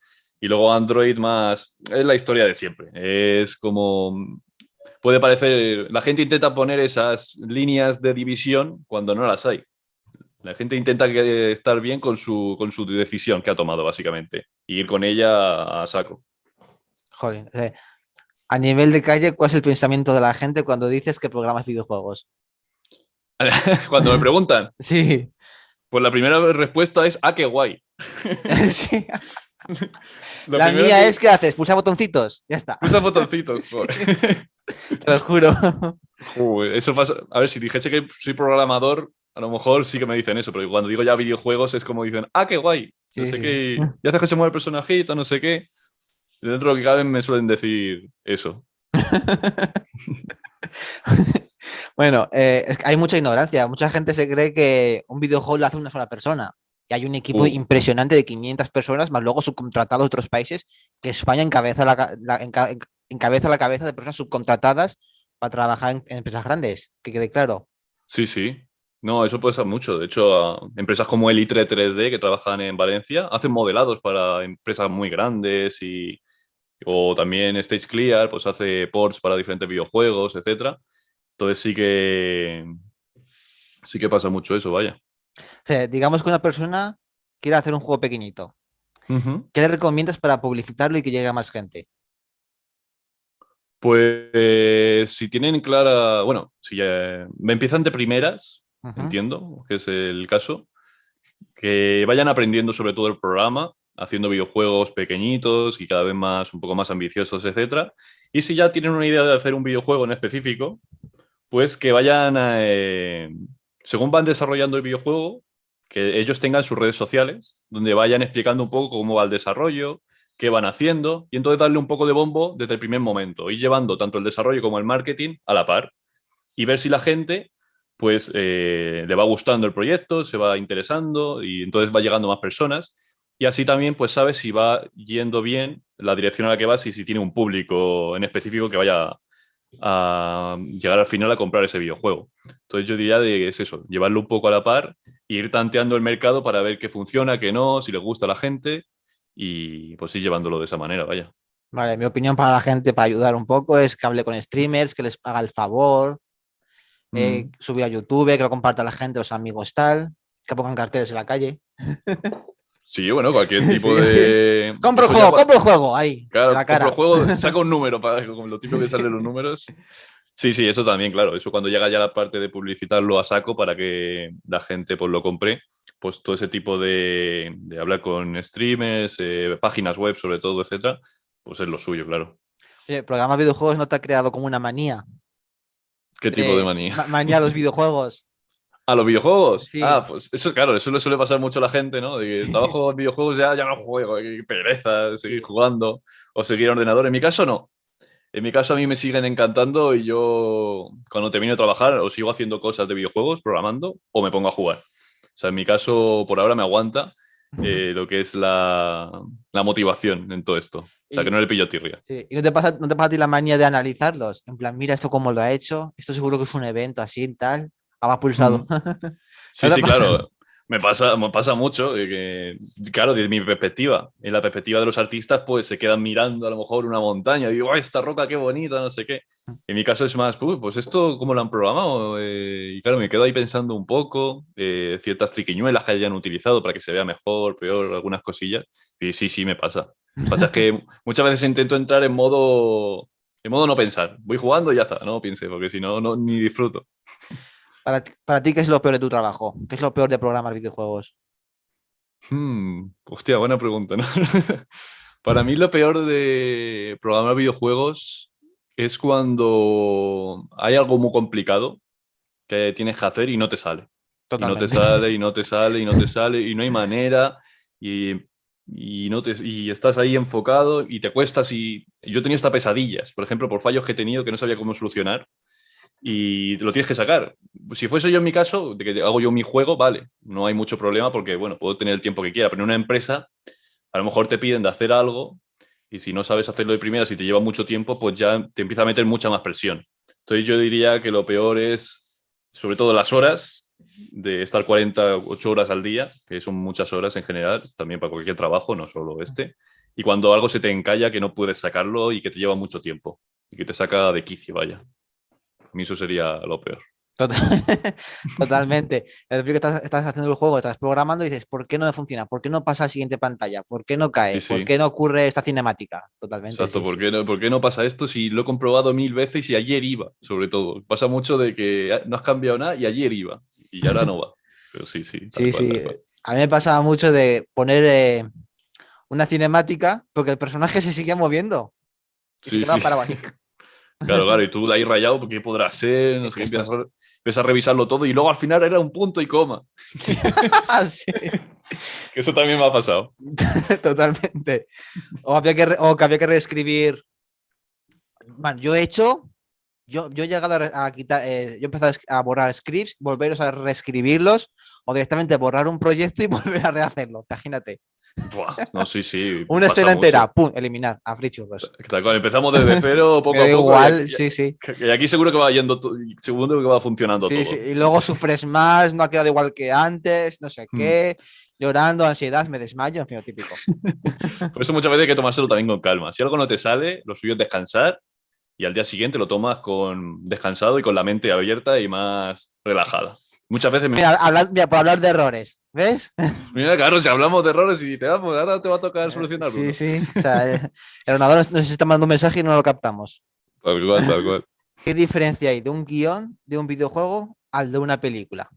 Y luego Android más es la historia de siempre. Es como puede parecer, la gente intenta poner esas líneas de división cuando no las hay. La gente intenta estar bien con su decisión que ha tomado, básicamente, y ir con ella a saco. Joder. A nivel de calle, ¿cuál es el pensamiento de la gente cuando dices que programas videojuegos? Cuando me preguntan, Sí, pues la primera respuesta es, ah, qué guay. sí. Lo La primero mía que es, ¿qué haces? Pulsa botoncitos. Ya está. pulsa botoncitos. Joder. Sí, te lo juro. Joder, eso pasa. A ver, si dijese que soy programador, a lo mejor sí que me dicen eso, pero cuando digo ya videojuegos es como dicen, ah, qué guay. No Sí, sé sí. qué. Y haces que se mueva el personajito, no sé qué. Y dentro de lo que cabe me suelen decir eso. Bueno, es que hay mucha ignorancia. Mucha gente se cree que un videojuego lo hace una sola persona. Y hay un equipo Uh, impresionante de 500 personas, más luego subcontratados de otros países, que España encabeza encabeza la cabeza de personas subcontratadas para trabajar en empresas grandes. Que quede claro. sí, sí. No, eso puede ser mucho. De hecho, empresas como el ITRE 3D que trabajan en Valencia hacen modelados para empresas muy grandes y o también Stage Clear, pues hace ports para diferentes videojuegos, etcétera. Entonces sí que pasa mucho eso, vaya. O sea, digamos que una persona quiere hacer un juego pequeñito. Ujú. ¿Qué le recomiendas para publicitarlo y que llegue a más gente? Pues si tienen clara, bueno, si me empiezan de primeras, Ujú. entiendo que es el caso, que vayan aprendiendo sobre todo el programa, haciendo videojuegos pequeñitos y cada vez más, un poco más ambiciosos, etcétera. Y si ya tienen una idea de hacer un videojuego en específico, pues que vayan, según van desarrollando el videojuego, que ellos tengan sus redes sociales, donde vayan explicando un poco cómo va el desarrollo, qué van haciendo, y entonces darle un poco de bombo desde el primer momento, y llevando tanto el desarrollo como el marketing a la par, y ver si la gente pues le va gustando el proyecto, se va interesando, y entonces va llegando más personas, y así también pues sabes si va yendo bien la dirección a la que vas y si tiene un público en específico que vaya a llegar al final a comprar ese videojuego. Entonces yo diría de es eso, llevarlo un poco a la par, e ir tanteando el mercado para ver qué funciona, qué no, si le gusta a la gente y pues ir llevándolo de esa manera, vaya. Vale, mi opinión para la gente, para ayudar un poco, es que hable con streamers, que les haga el favor, Mm. subir a YouTube, que lo comparta la gente, los amigos tal, que pongan carteles en la calle. Sí, bueno, cualquier Sí. tipo de... Eso ya, Compro el juego, ahí, en claro, la compro el cara. juego, saca un número, para, como lo típico que salen los números. Sí, sí, eso también, claro. Eso cuando llega ya la parte de publicitarlo a saco para que la gente pues lo compre, pues todo ese tipo de hablar con streamers, páginas web sobre todo, etcétera, pues es lo suyo, claro. Oye, el programa de videojuegos no te ha creado como una manía, ¿Qué tipo de manía? manía a los videojuegos. ¿A los videojuegos? Ah, Sí, pues eso, claro, eso le suele pasar mucho a la gente, ¿no? De que sí. trabajo en videojuegos ya no juego, qué pereza seguir jugando o seguir en ordenador. En mi caso, no. En mi caso, a mí me siguen encantando y yo, cuando termino de trabajar, o sigo haciendo cosas de videojuegos, programando, o me pongo a jugar. O sea, en mi caso, por ahora me aguanta lo que es la motivación en todo esto. O sea, que Y, no le pillo tirria. sí. ¿Y no te pasa a ti la manía de analizarlos? En plan, mira esto cómo lo ha hecho, esto seguro que es un evento así, tal. Ha pulsado. Mm. ¿No Sí, te sí, pasa? claro. Me pasa mucho de que, claro, desde mi perspectiva, en la perspectiva de los artistas, pues se quedan mirando a lo mejor una montaña y digo, ¡ay, esta roca qué bonita! No sé qué. En mi caso es más, "Uy, pues esto, ¿cómo lo han programado?" Y claro, me quedo ahí pensando un poco, ciertas triquiñuelas que hayan utilizado para que se vea mejor, peor, algunas cosillas. Y sí, sí, me pasa. Lo que pasa es que muchas veces intento entrar en modo no pensar. Voy jugando y ya está, no piense, porque si no, ni disfruto. Para ti, ¿qué es lo peor de tu trabajo? ¿Qué es lo peor de programar videojuegos? Hostia, buena pregunta, ¿no? Para mí lo peor de programar videojuegos es cuando hay algo muy complicado que tienes que hacer y no te sale. Totalmente. Y no te sale, y no te sale, y no te sale, y no hay manera, y estás ahí enfocado y te acuestas y yo he tenido hasta pesadillas, por ejemplo, por fallos que he tenido que no sabía cómo solucionar y lo tienes que sacar. Si fuese yo en mi caso, de que hago yo mi juego, vale, no hay mucho problema porque, bueno, puedo tener el tiempo que quiera, pero en una empresa a lo mejor te piden de hacer algo y si no sabes hacerlo de primera, si te lleva mucho tiempo, pues ya te empieza a meter mucha más presión. Entonces yo diría que lo peor es, sobre todo las horas, de estar 48 horas al día, que son muchas horas en general, también para cualquier trabajo, no solo este, y cuando algo se te encalla que no puedes sacarlo y que te lleva mucho tiempo, y que te saca de quicio, vaya. A mí eso sería lo peor. Total- Totalmente. El que estás haciendo el juego, estás programando y dices, ¿por qué no me funciona? ¿Por qué no pasa a la siguiente pantalla? ¿Por qué no cae? Sí, ¿Por sí. qué no ocurre esta cinemática? Totalmente, Exacto, sí, ¿por sí. qué no pasa esto si lo he comprobado 1000 veces y ayer iba, sobre todo? Pasa mucho de que no has cambiado nada y ayer iba, y ahora no va. Pero sí, sí, tal Sí, cual, sí. tal cual. A mí me pasaba mucho de poner una cinemática porque el personaje se seguía moviendo y se Sí, quedaba sí. parado ahí. Claro, claro, y tú ahí rayado, ¿qué podrá ser? No Es sé que qué, esto. empiezas a revisarlo todo y luego al final era un punto y coma. Sí, Que eso también me ha pasado. totalmente. O que había que reescribir. Man, yo he llegado a quitar, yo he empezado a borrar scripts, volveros a reescribirlos o directamente borrar un proyecto y volver a rehacerlo. Imagínate. Buah, no, sí, sí, Una pasa escena entera, mucho. pum, eliminar, a free churros. Tal cual, empezamos desde cero, Me poco da a poco, igual, sí, sí. y aquí seguro que va yendo, seguro que va funcionando Sí, sí. todo. Y luego sufres más, no ha quedado igual que antes, no sé Hmm. qué, llorando, ansiedad, me desmayo, en fin, lo típico. Por eso muchas veces hay que tomárselo también con calma. Si algo no te sale, lo suyo es descansar y al día siguiente lo tomas con descansado y con la mente abierta y más relajada. Muchas veces me... Mira, por hablar de errores, ¿ves? Mira, claro, si hablamos de errores y te pues ahora te va a tocar solucionar Sí, uno. sí. O sea, el ordenador nos está mandando un mensaje y no lo captamos. Tal cual, tal cual. ¿Qué diferencia hay de un guión de un videojuego al de una película?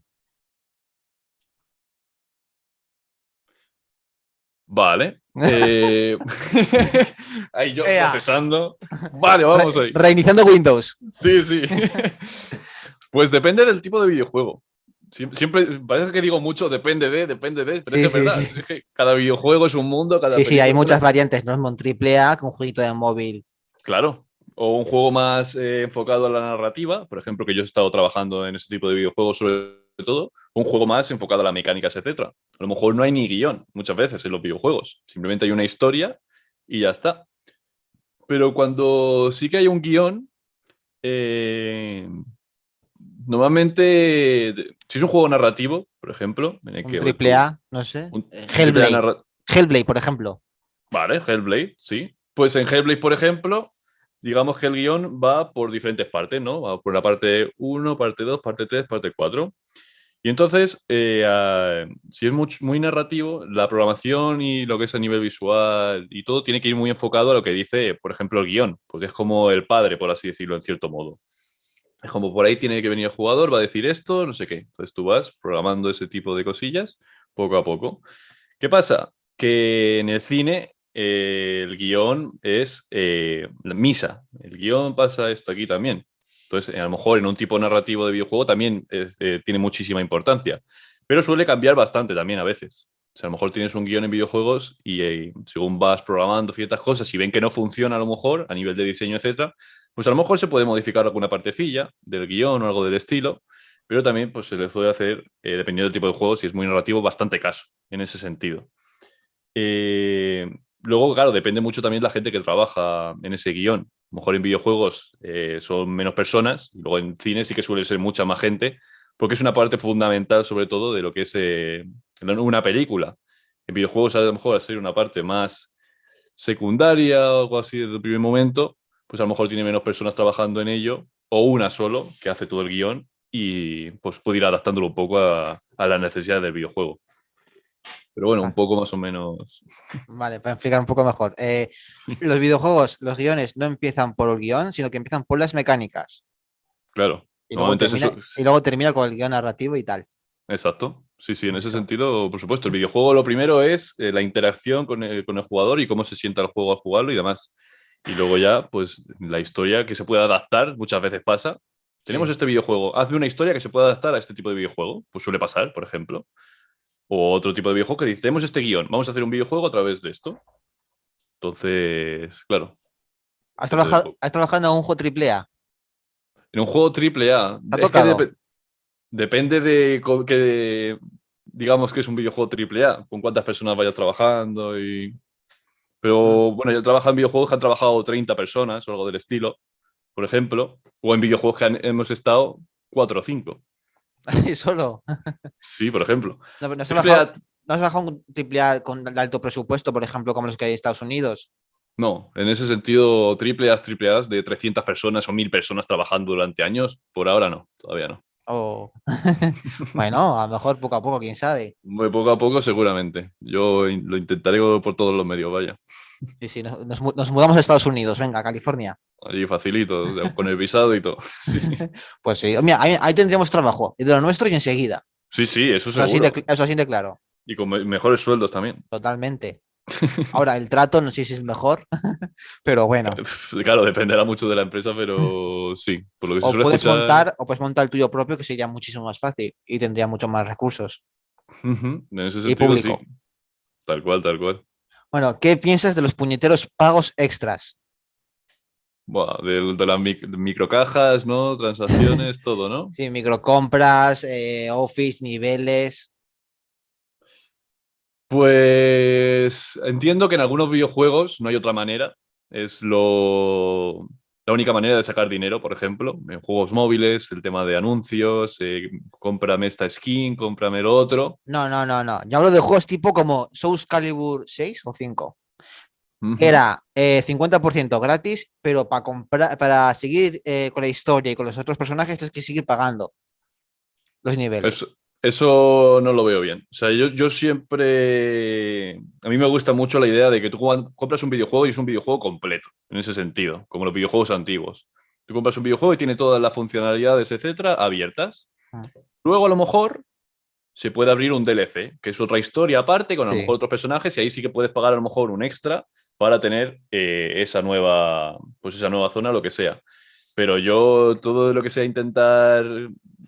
Vale. Ahí yo Ea. procesando. Vale, vamos ahí. Reiniciando Windows. Sí, sí. Pues depende del tipo de videojuego. Siempre, parece que digo mucho, depende de, pero es Sí, que es sí, verdad. sí. Es que cada videojuego es un mundo, cada Sí, sí, hay película. muchas variantes. No es un triple A con un jueguito de móvil. Claro. O un juego más enfocado a la narrativa, por ejemplo, que yo he estado trabajando en ese tipo de videojuegos sobre todo, un juego más enfocado a las mecánicas, etcétera. A lo mejor no hay ni guión muchas veces en los videojuegos, simplemente hay una historia y ya está. Pero cuando sí que hay un guión, eh, normalmente, si es un juego narrativo, por ejemplo, en el Un que triple tú, A, no sé. un triple A Hellblade. Hellblade, por ejemplo. vale, Hellblade, sí. Pues en Hellblade, por ejemplo, digamos que el guión va por diferentes partes, ¿no? Va por la parte 1, parte 2, parte 3, parte 4. Y entonces, si es muy narrativo, la programación y lo que es a nivel visual y todo tiene que ir muy enfocado a lo que dice, por ejemplo, el guión, porque es como el padre, por así decirlo, en cierto modo. Es como por ahí tiene que venir el jugador, va a decir esto, no sé qué. Entonces tú vas programando ese tipo de cosillas poco a poco. ¿Qué pasa? Que en el cine el guión es la misa. El guión pasa esto aquí también. Entonces, a lo mejor en un tipo narrativo de videojuego también tiene muchísima importancia. Pero suele cambiar bastante también a veces. O sea, a lo mejor tienes un guión en videojuegos y según vas programando ciertas cosas y ven que no funciona a lo mejor a nivel de diseño, etcétera, pues a lo mejor se puede modificar alguna partecilla del guión o algo del estilo, pero también pues, se le puede hacer, dependiendo del tipo de juego, si es muy narrativo, bastante caso en ese sentido. Luego, claro, depende mucho también de la gente que trabaja en ese guión. A lo mejor en videojuegos son menos personas, y luego en cine sí que suele ser mucha más gente, porque es una parte fundamental, sobre todo, de lo que es una película. En videojuegos, a lo mejor, al ser una parte más secundaria o algo así desde el primer momento, pues a lo mejor tiene menos personas trabajando en ello, o una solo que hace todo el guión, y pues puede ir adaptándolo un poco a las necesidades del videojuego. Pero bueno, un Ah, poco más o menos. vale, para explicar un poco mejor. Los videojuegos, los guiones no empiezan por el guión, sino que empiezan por las mecánicas. Claro, Y luego normalmente es termina, eso. y luego termina con el guión narrativo y tal. Exacto. Sí, sí, en ese Eso. sentido, por supuesto. El videojuego lo primero es la interacción con el jugador y cómo se sienta el juego al jugarlo y demás. Y luego ya, pues la historia que se puede adaptar, muchas veces pasa, Tenemos Sí. este videojuego, hazme una historia que se pueda adaptar a este tipo de videojuego. Pues suele pasar, por ejemplo. O otro tipo de videojuego que dice, tenemos este guión, vamos a hacer un videojuego a través de esto. Entonces, claro. Entonces, Has trabajado en un juego triple A? en un juego triple A, ¿Te ha es que tocado? depende de que digamos que es un videojuego triple A, con cuántas personas vayas trabajando y... Mm. Pero bueno, yo trabajo en videojuegos que han trabajado 30 personas o algo del estilo, por ejemplo, o en videojuegos que hemos estado 4 o 5. Y solo. Sí, por ejemplo. ¿No has Triple trabajado, A, no has trabajado en un triple A con alto presupuesto, por ejemplo, como los que hay en Estados Unidos? no, en ese sentido, triple A de 300 personas o 1000 personas trabajando durante años, por ahora no, todavía no. O bueno, a lo mejor poco a poco, quién sabe. Muy poco a poco, seguramente. Yo lo intentaré por todos los medios, vaya. Sí, sí, nos mudamos a Estados Unidos, venga, a California. Allí facilito, con el visado y todo. Sí, Pues sí, mira, ahí tendríamos trabajo, y de lo nuestro y enseguida. sí, sí, eso Eso así de, seguro. eso así de claro, Y con mejores sueldos también. totalmente. Ahora, el trato no sé si es mejor, pero bueno. Claro, dependerá mucho de la empresa, pero sí, por lo que se O suele puedes escuchar, montar, o puedes montar el tuyo propio, que sería muchísimo más fácil y tendría mucho más recursos en ese y sentido sí, público. tal cual, tal cual. Bueno, ¿qué piensas de los puñeteros pagos extras? Buah, de las microcajas, ¿no? Transacciones, todo, ¿no? Sí, microcompras, Office, niveles. Pues entiendo que en algunos videojuegos no hay otra manera. Es la única manera de sacar dinero, por ejemplo. En juegos móviles, el tema de anuncios, cómprame esta skin, cómprame lo otro. No, no, no, no. Yo hablo de juegos tipo como Soul Calibur 6 o 5. Ujú. Era 50% gratis, pero para comprar, para seguir con la historia y con los otros personajes tienes que seguir pagando los niveles. Eso no lo veo bien. O sea, yo siempre... A mí me gusta mucho la idea de que tú compras un videojuego y es un videojuego completo, en ese sentido, como los videojuegos antiguos. Tú compras un videojuego y tiene todas las funcionalidades, etcétera, abiertas. Mm. Luego, a lo mejor, se puede abrir un DLC, que es otra historia aparte, con a lo Sí. mejor otros personajes, y ahí sí que puedes pagar a lo mejor un extra para tener pues esa nueva zona, lo que sea. Pero yo todo lo que sea intentar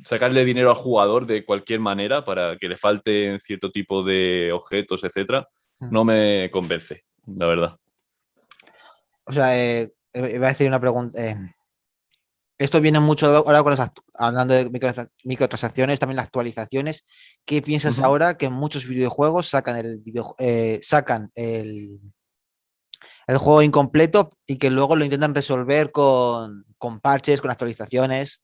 sacarle dinero al jugador de cualquier manera para que le falten cierto tipo de objetos, etcétera, Mm. no me convence, la verdad. O sea, iba a decir una pregunta. Esto viene mucho ahora con hablando de microtransacciones, también las actualizaciones. ¿Qué piensas Ujú. ahora que muchos videojuegos sacan el juego incompleto y que luego lo intentan resolver con parches, con actualizaciones?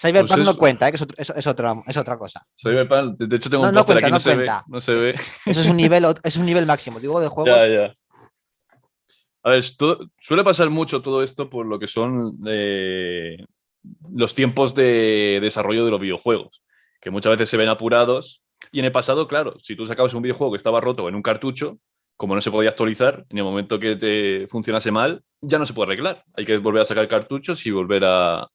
Pues Cyberpunk no cuenta, que es otra cosa. Cyberpunk, de hecho tengo No, un no póster cuenta, aquí, no no se ve, cuenta. no se ve. Eso es un nivel máximo, digo, de Ya, juegos. ya. A ver, suele pasar mucho todo esto por lo que son los tiempos de desarrollo de los videojuegos, que muchas veces se ven apurados. Y en el pasado, claro, si tú sacabas un videojuego que estaba roto en un cartucho, como no se podía actualizar, en el momento que te funcionase mal, ya no se puede arreglar. Hay que volver a sacar cartuchos y volver a...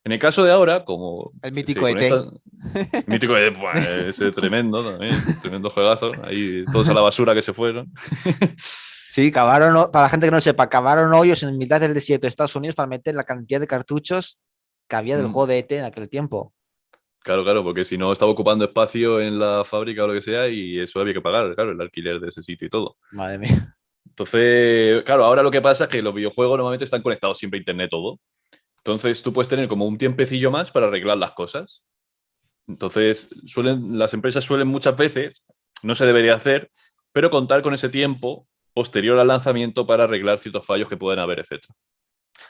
En el caso de ahora, como El se mítico ET. conecta... Mítico, pues, ese tremendo también, tremendo juegazo. Ahí todos a la basura que se fueron. Sí, para la gente que no sepa, cavaron hoyos en mitad del desierto de Estados Unidos para meter la cantidad de cartuchos que había del Mm. juego de ET en aquel tiempo. Claro, claro, porque si no estaba ocupando espacio en la fábrica o lo que sea y eso había que pagar, claro, el alquiler de ese sitio y todo. Madre mía. Entonces, claro, ahora lo que pasa es que los videojuegos normalmente están conectados siempre a internet todo. Entonces tú puedes tener como un tiempecillo más para arreglar las cosas. Entonces, las empresas suelen muchas veces, no se debería hacer, pero contar con ese tiempo posterior al lanzamiento para arreglar ciertos fallos que pueden haber, etc.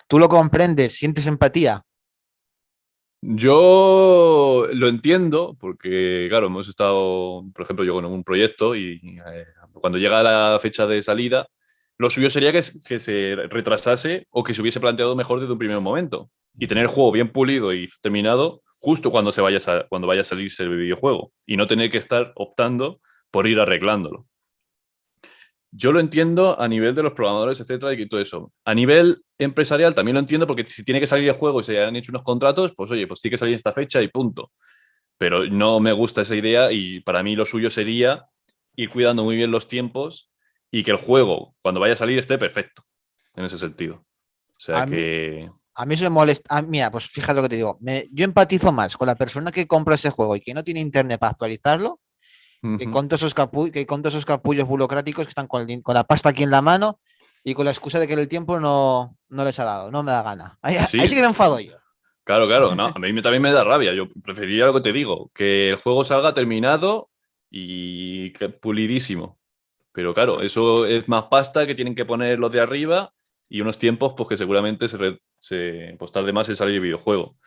¿Tú lo comprendes? ¿Sientes empatía? Yo lo entiendo porque, claro, hemos estado, por ejemplo, yo con un proyecto y cuando llega la fecha de salida, lo suyo sería que se retrasase o que se hubiese planteado mejor desde un primer momento y tener el juego bien pulido y terminado justo cuando cuando vaya a salirse el videojuego y no tener que estar optando por ir arreglándolo. Yo lo entiendo a nivel de los programadores, etcétera, y todo eso. A nivel empresarial también lo entiendo porque si tiene que salir el juego y se han hecho unos contratos, pues oye, pues tiene que salir en esta fecha y punto. Pero no me gusta esa idea y para mí lo suyo sería ir cuidando muy bien los tiempos y que el juego, cuando vaya a salir, esté perfecto en ese sentido. O sea A mí, que... A mí eso me molesta. Mira, pues fíjate lo que te digo. Yo empatizo más con la persona que compra ese juego y que no tiene internet para actualizarlo que Ujú. con todos que con todos esos capullos burocráticos que están con la pasta aquí en la mano y con la excusa de que el tiempo no les ha dado, no me da gana. Ahí sí Sí, que me enfado yo. claro, claro. No, a mí también me da rabia. Yo preferiría lo que te digo, que el juego salga terminado y pulidísimo. Pero claro, eso es más pasta que tienen que poner los de arriba y unos tiempos pues que seguramente pues tarde más en salir el videojuego.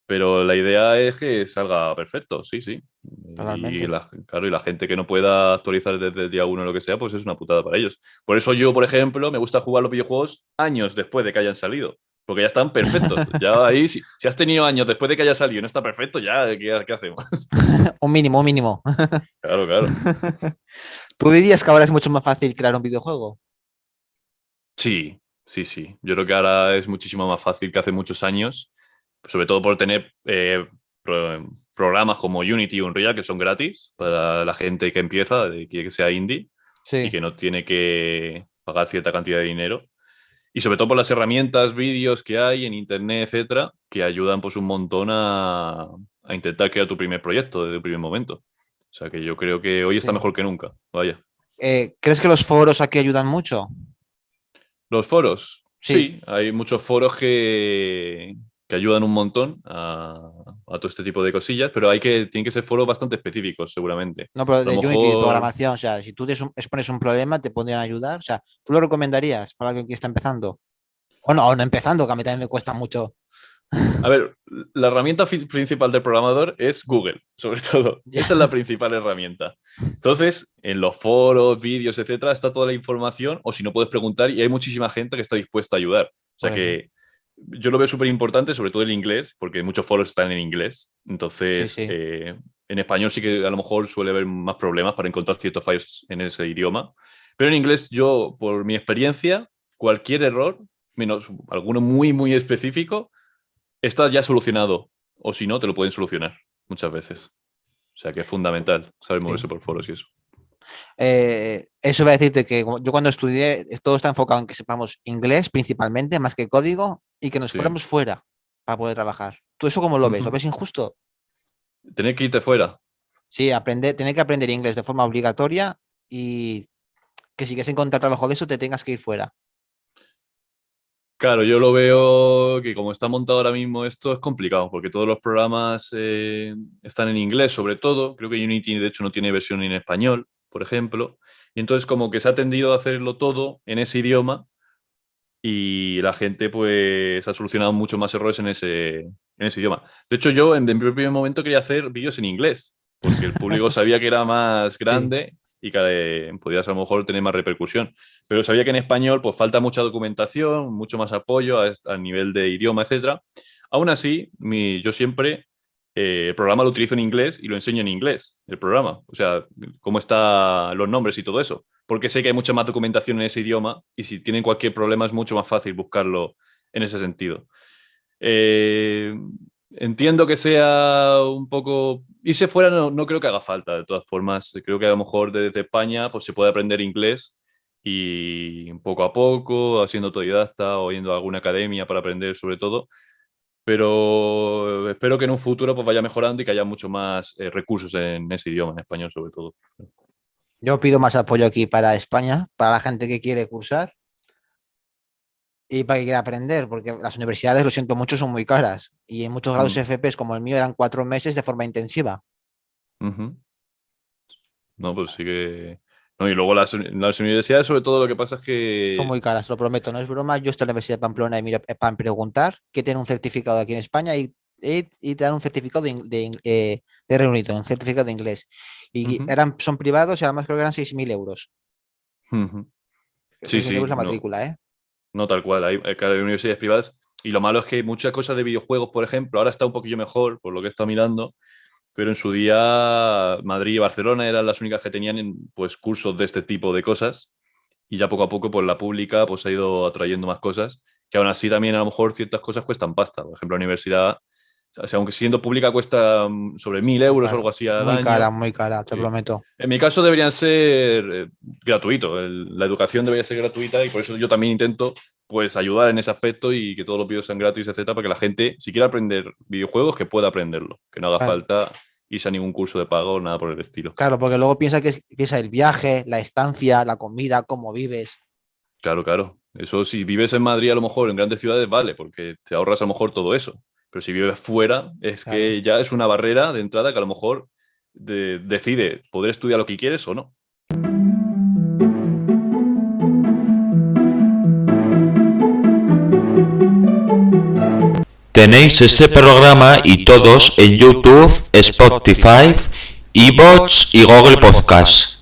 Pero la idea es que salga perfecto, sí, sí. Y Totalmente. claro, y la gente que no pueda actualizar desde el día uno o lo que sea, pues es una putada para ellos. Por eso yo, por ejemplo, me gusta jugar los videojuegos años después de que hayan salido. Porque ya están perfectos. Ya ahí, si has tenido años después de que haya salido y no está perfecto, ya, ¿qué hacemos? Un mínimo, un mínimo. Claro, claro. ¿Tú dirías que ahora es mucho más fácil crear un videojuego? Sí, sí, sí. Yo creo que ahora es muchísimo más fácil que hace muchos años, sobre todo por tener programas como Unity y Unreal que son gratis para la gente que empieza, de que sea indie y Sí, que no tiene que pagar cierta cantidad de dinero. Y sobre todo por las herramientas, vídeos que hay en internet, etcétera, que ayudan pues un montón a intentar crear tu primer proyecto desde el primer momento. O sea que yo creo que hoy está sí. mejor que nunca. Vaya. ¿Crees que los foros aquí ayudan mucho? Los foros, Sí. sí, hay muchos foros que ayudan un montón a todo este tipo de cosillas, pero tienen que ser foros bastante específicos, seguramente. No, pero A lo de Unity, de mejor, programación, o sea, si tú expones un problema, te podrían ayudar. O sea, ¿tú lo recomendarías para alguien que está empezando? O no empezando, que a mí también me cuesta mucho. a ver, la herramienta principal del programador es Google, sobre todo. Ya. Esa es la principal herramienta. Entonces, en los foros, vídeos, etcétera, está toda la información, o si no puedes preguntar, y hay muchísima gente que está dispuesta a ayudar. O sea Por eso. que yo lo veo súper importante, sobre todo el inglés, porque muchos foros están en inglés. Sí, Entonces, sí. en español sí que a lo mejor suele haber más problemas para encontrar ciertos fallos en ese idioma. Pero en inglés, yo, por mi experiencia, cualquier error, menos alguno muy, muy específico, está ya solucionado. O si no, te lo pueden solucionar muchas veces. O sea que es fundamental saber Sí. moverse por foros y eso. Eso va a decirte que yo cuando estudié, todo está enfocado en que sepamos inglés principalmente, más que código, y que nos Sí. fuéramos fuera para poder trabajar. ¿Tú eso cómo lo ves? ¿Lo Ujú. ves injusto? Tener que irte fuera. Sí, tener que aprender inglés de forma obligatoria y que si quieres encontrar trabajo de eso, te tengas que ir fuera. Claro, yo lo veo que como está montado ahora mismo esto es complicado, porque todos los programas están en inglés sobre todo. Creo que Unity de hecho no tiene versión en español, por ejemplo. Y entonces como que se ha tendido a hacerlo todo en ese idioma y la gente pues ha solucionado mucho más errores en ese idioma. De hecho yo en el primer momento quería hacer vídeos en inglés, porque el público sabía que era más Sí, grande y que podías a lo mejor tener más repercusión. Pero sabía que en español pues falta mucha documentación, mucho más apoyo a nivel de idioma, etcétera. Aún así, yo siempre el programa lo utilizo en inglés y lo enseño en inglés, el programa. O sea, cómo están los nombres y todo eso. Porque sé que hay mucha más documentación en ese idioma y si tienen cualquier problema es mucho más fácil buscarlo en ese sentido. Eh, Entiendo que sea un poco... Irse fuera no creo que haga falta, de todas formas. Creo que a lo mejor desde España pues, se puede aprender inglés y poco a poco, haciendo autodidacta o yendo a alguna academia para aprender sobre todo, pero espero que en un futuro pues vaya mejorando y que haya mucho más recursos en ese idioma, en español sobre todo. yo pido más apoyo aquí para España, para la gente que quiere cursar y para que quiera aprender, porque las universidades, lo siento mucho, son muy caras y en muchos grados Mm, FPs como el mío eran 4 meses de forma intensiva. ujú. No, pues sí que... No, y luego las universidades sobre todo lo que pasa es Son que... muy caras, lo prometo, no es broma. Yo estoy en la Universidad de Pamplona y mira, para preguntar que tiene un certificado aquí en España y te dan un certificado de Reino Unido, un certificado de inglés. Y Ujú, son privados y además creo que eran 6.000 euros. ujú. Sí, 6.000 euros sí, la no, matrícula, ¿eh? no tal cual. Claro, hay universidades privadas y lo malo es que muchas cosas de videojuegos, por ejemplo, ahora está un poquillo mejor por lo que he estado mirando, pero en su día Madrid y Barcelona eran las únicas que tenían pues, cursos de este tipo de cosas y ya poco a poco pues, la pública pues, ha ido atrayendo más cosas, que aún así también a lo mejor ciertas cosas cuestan pasta. Por ejemplo, la universidad, o sea, aunque siendo pública cuesta sobre 1.000 euros o algo así al año. Muy cara, te Sí. prometo. En mi caso deberían ser gratuito. La educación debería ser gratuita y por eso yo también intento pues ayudar en ese aspecto y que todos los vídeos sean gratis, etcétera, para que la gente, si quiere aprender videojuegos, que pueda aprenderlo, que no haga Claro. falta irse a ningún curso de pago o nada por el estilo. Claro, porque luego piensa el viaje, la estancia, la comida, cómo vives. Claro, claro. Eso si vives en Madrid, a lo mejor en grandes ciudades, vale, porque te ahorras a lo mejor todo eso. Pero si vives fuera, es que ya es una barrera de entrada que a lo mejor decide poder estudiar lo que quieres o no. Tenéis este programa y todos en YouTube, Spotify, iVoox y Google Podcast.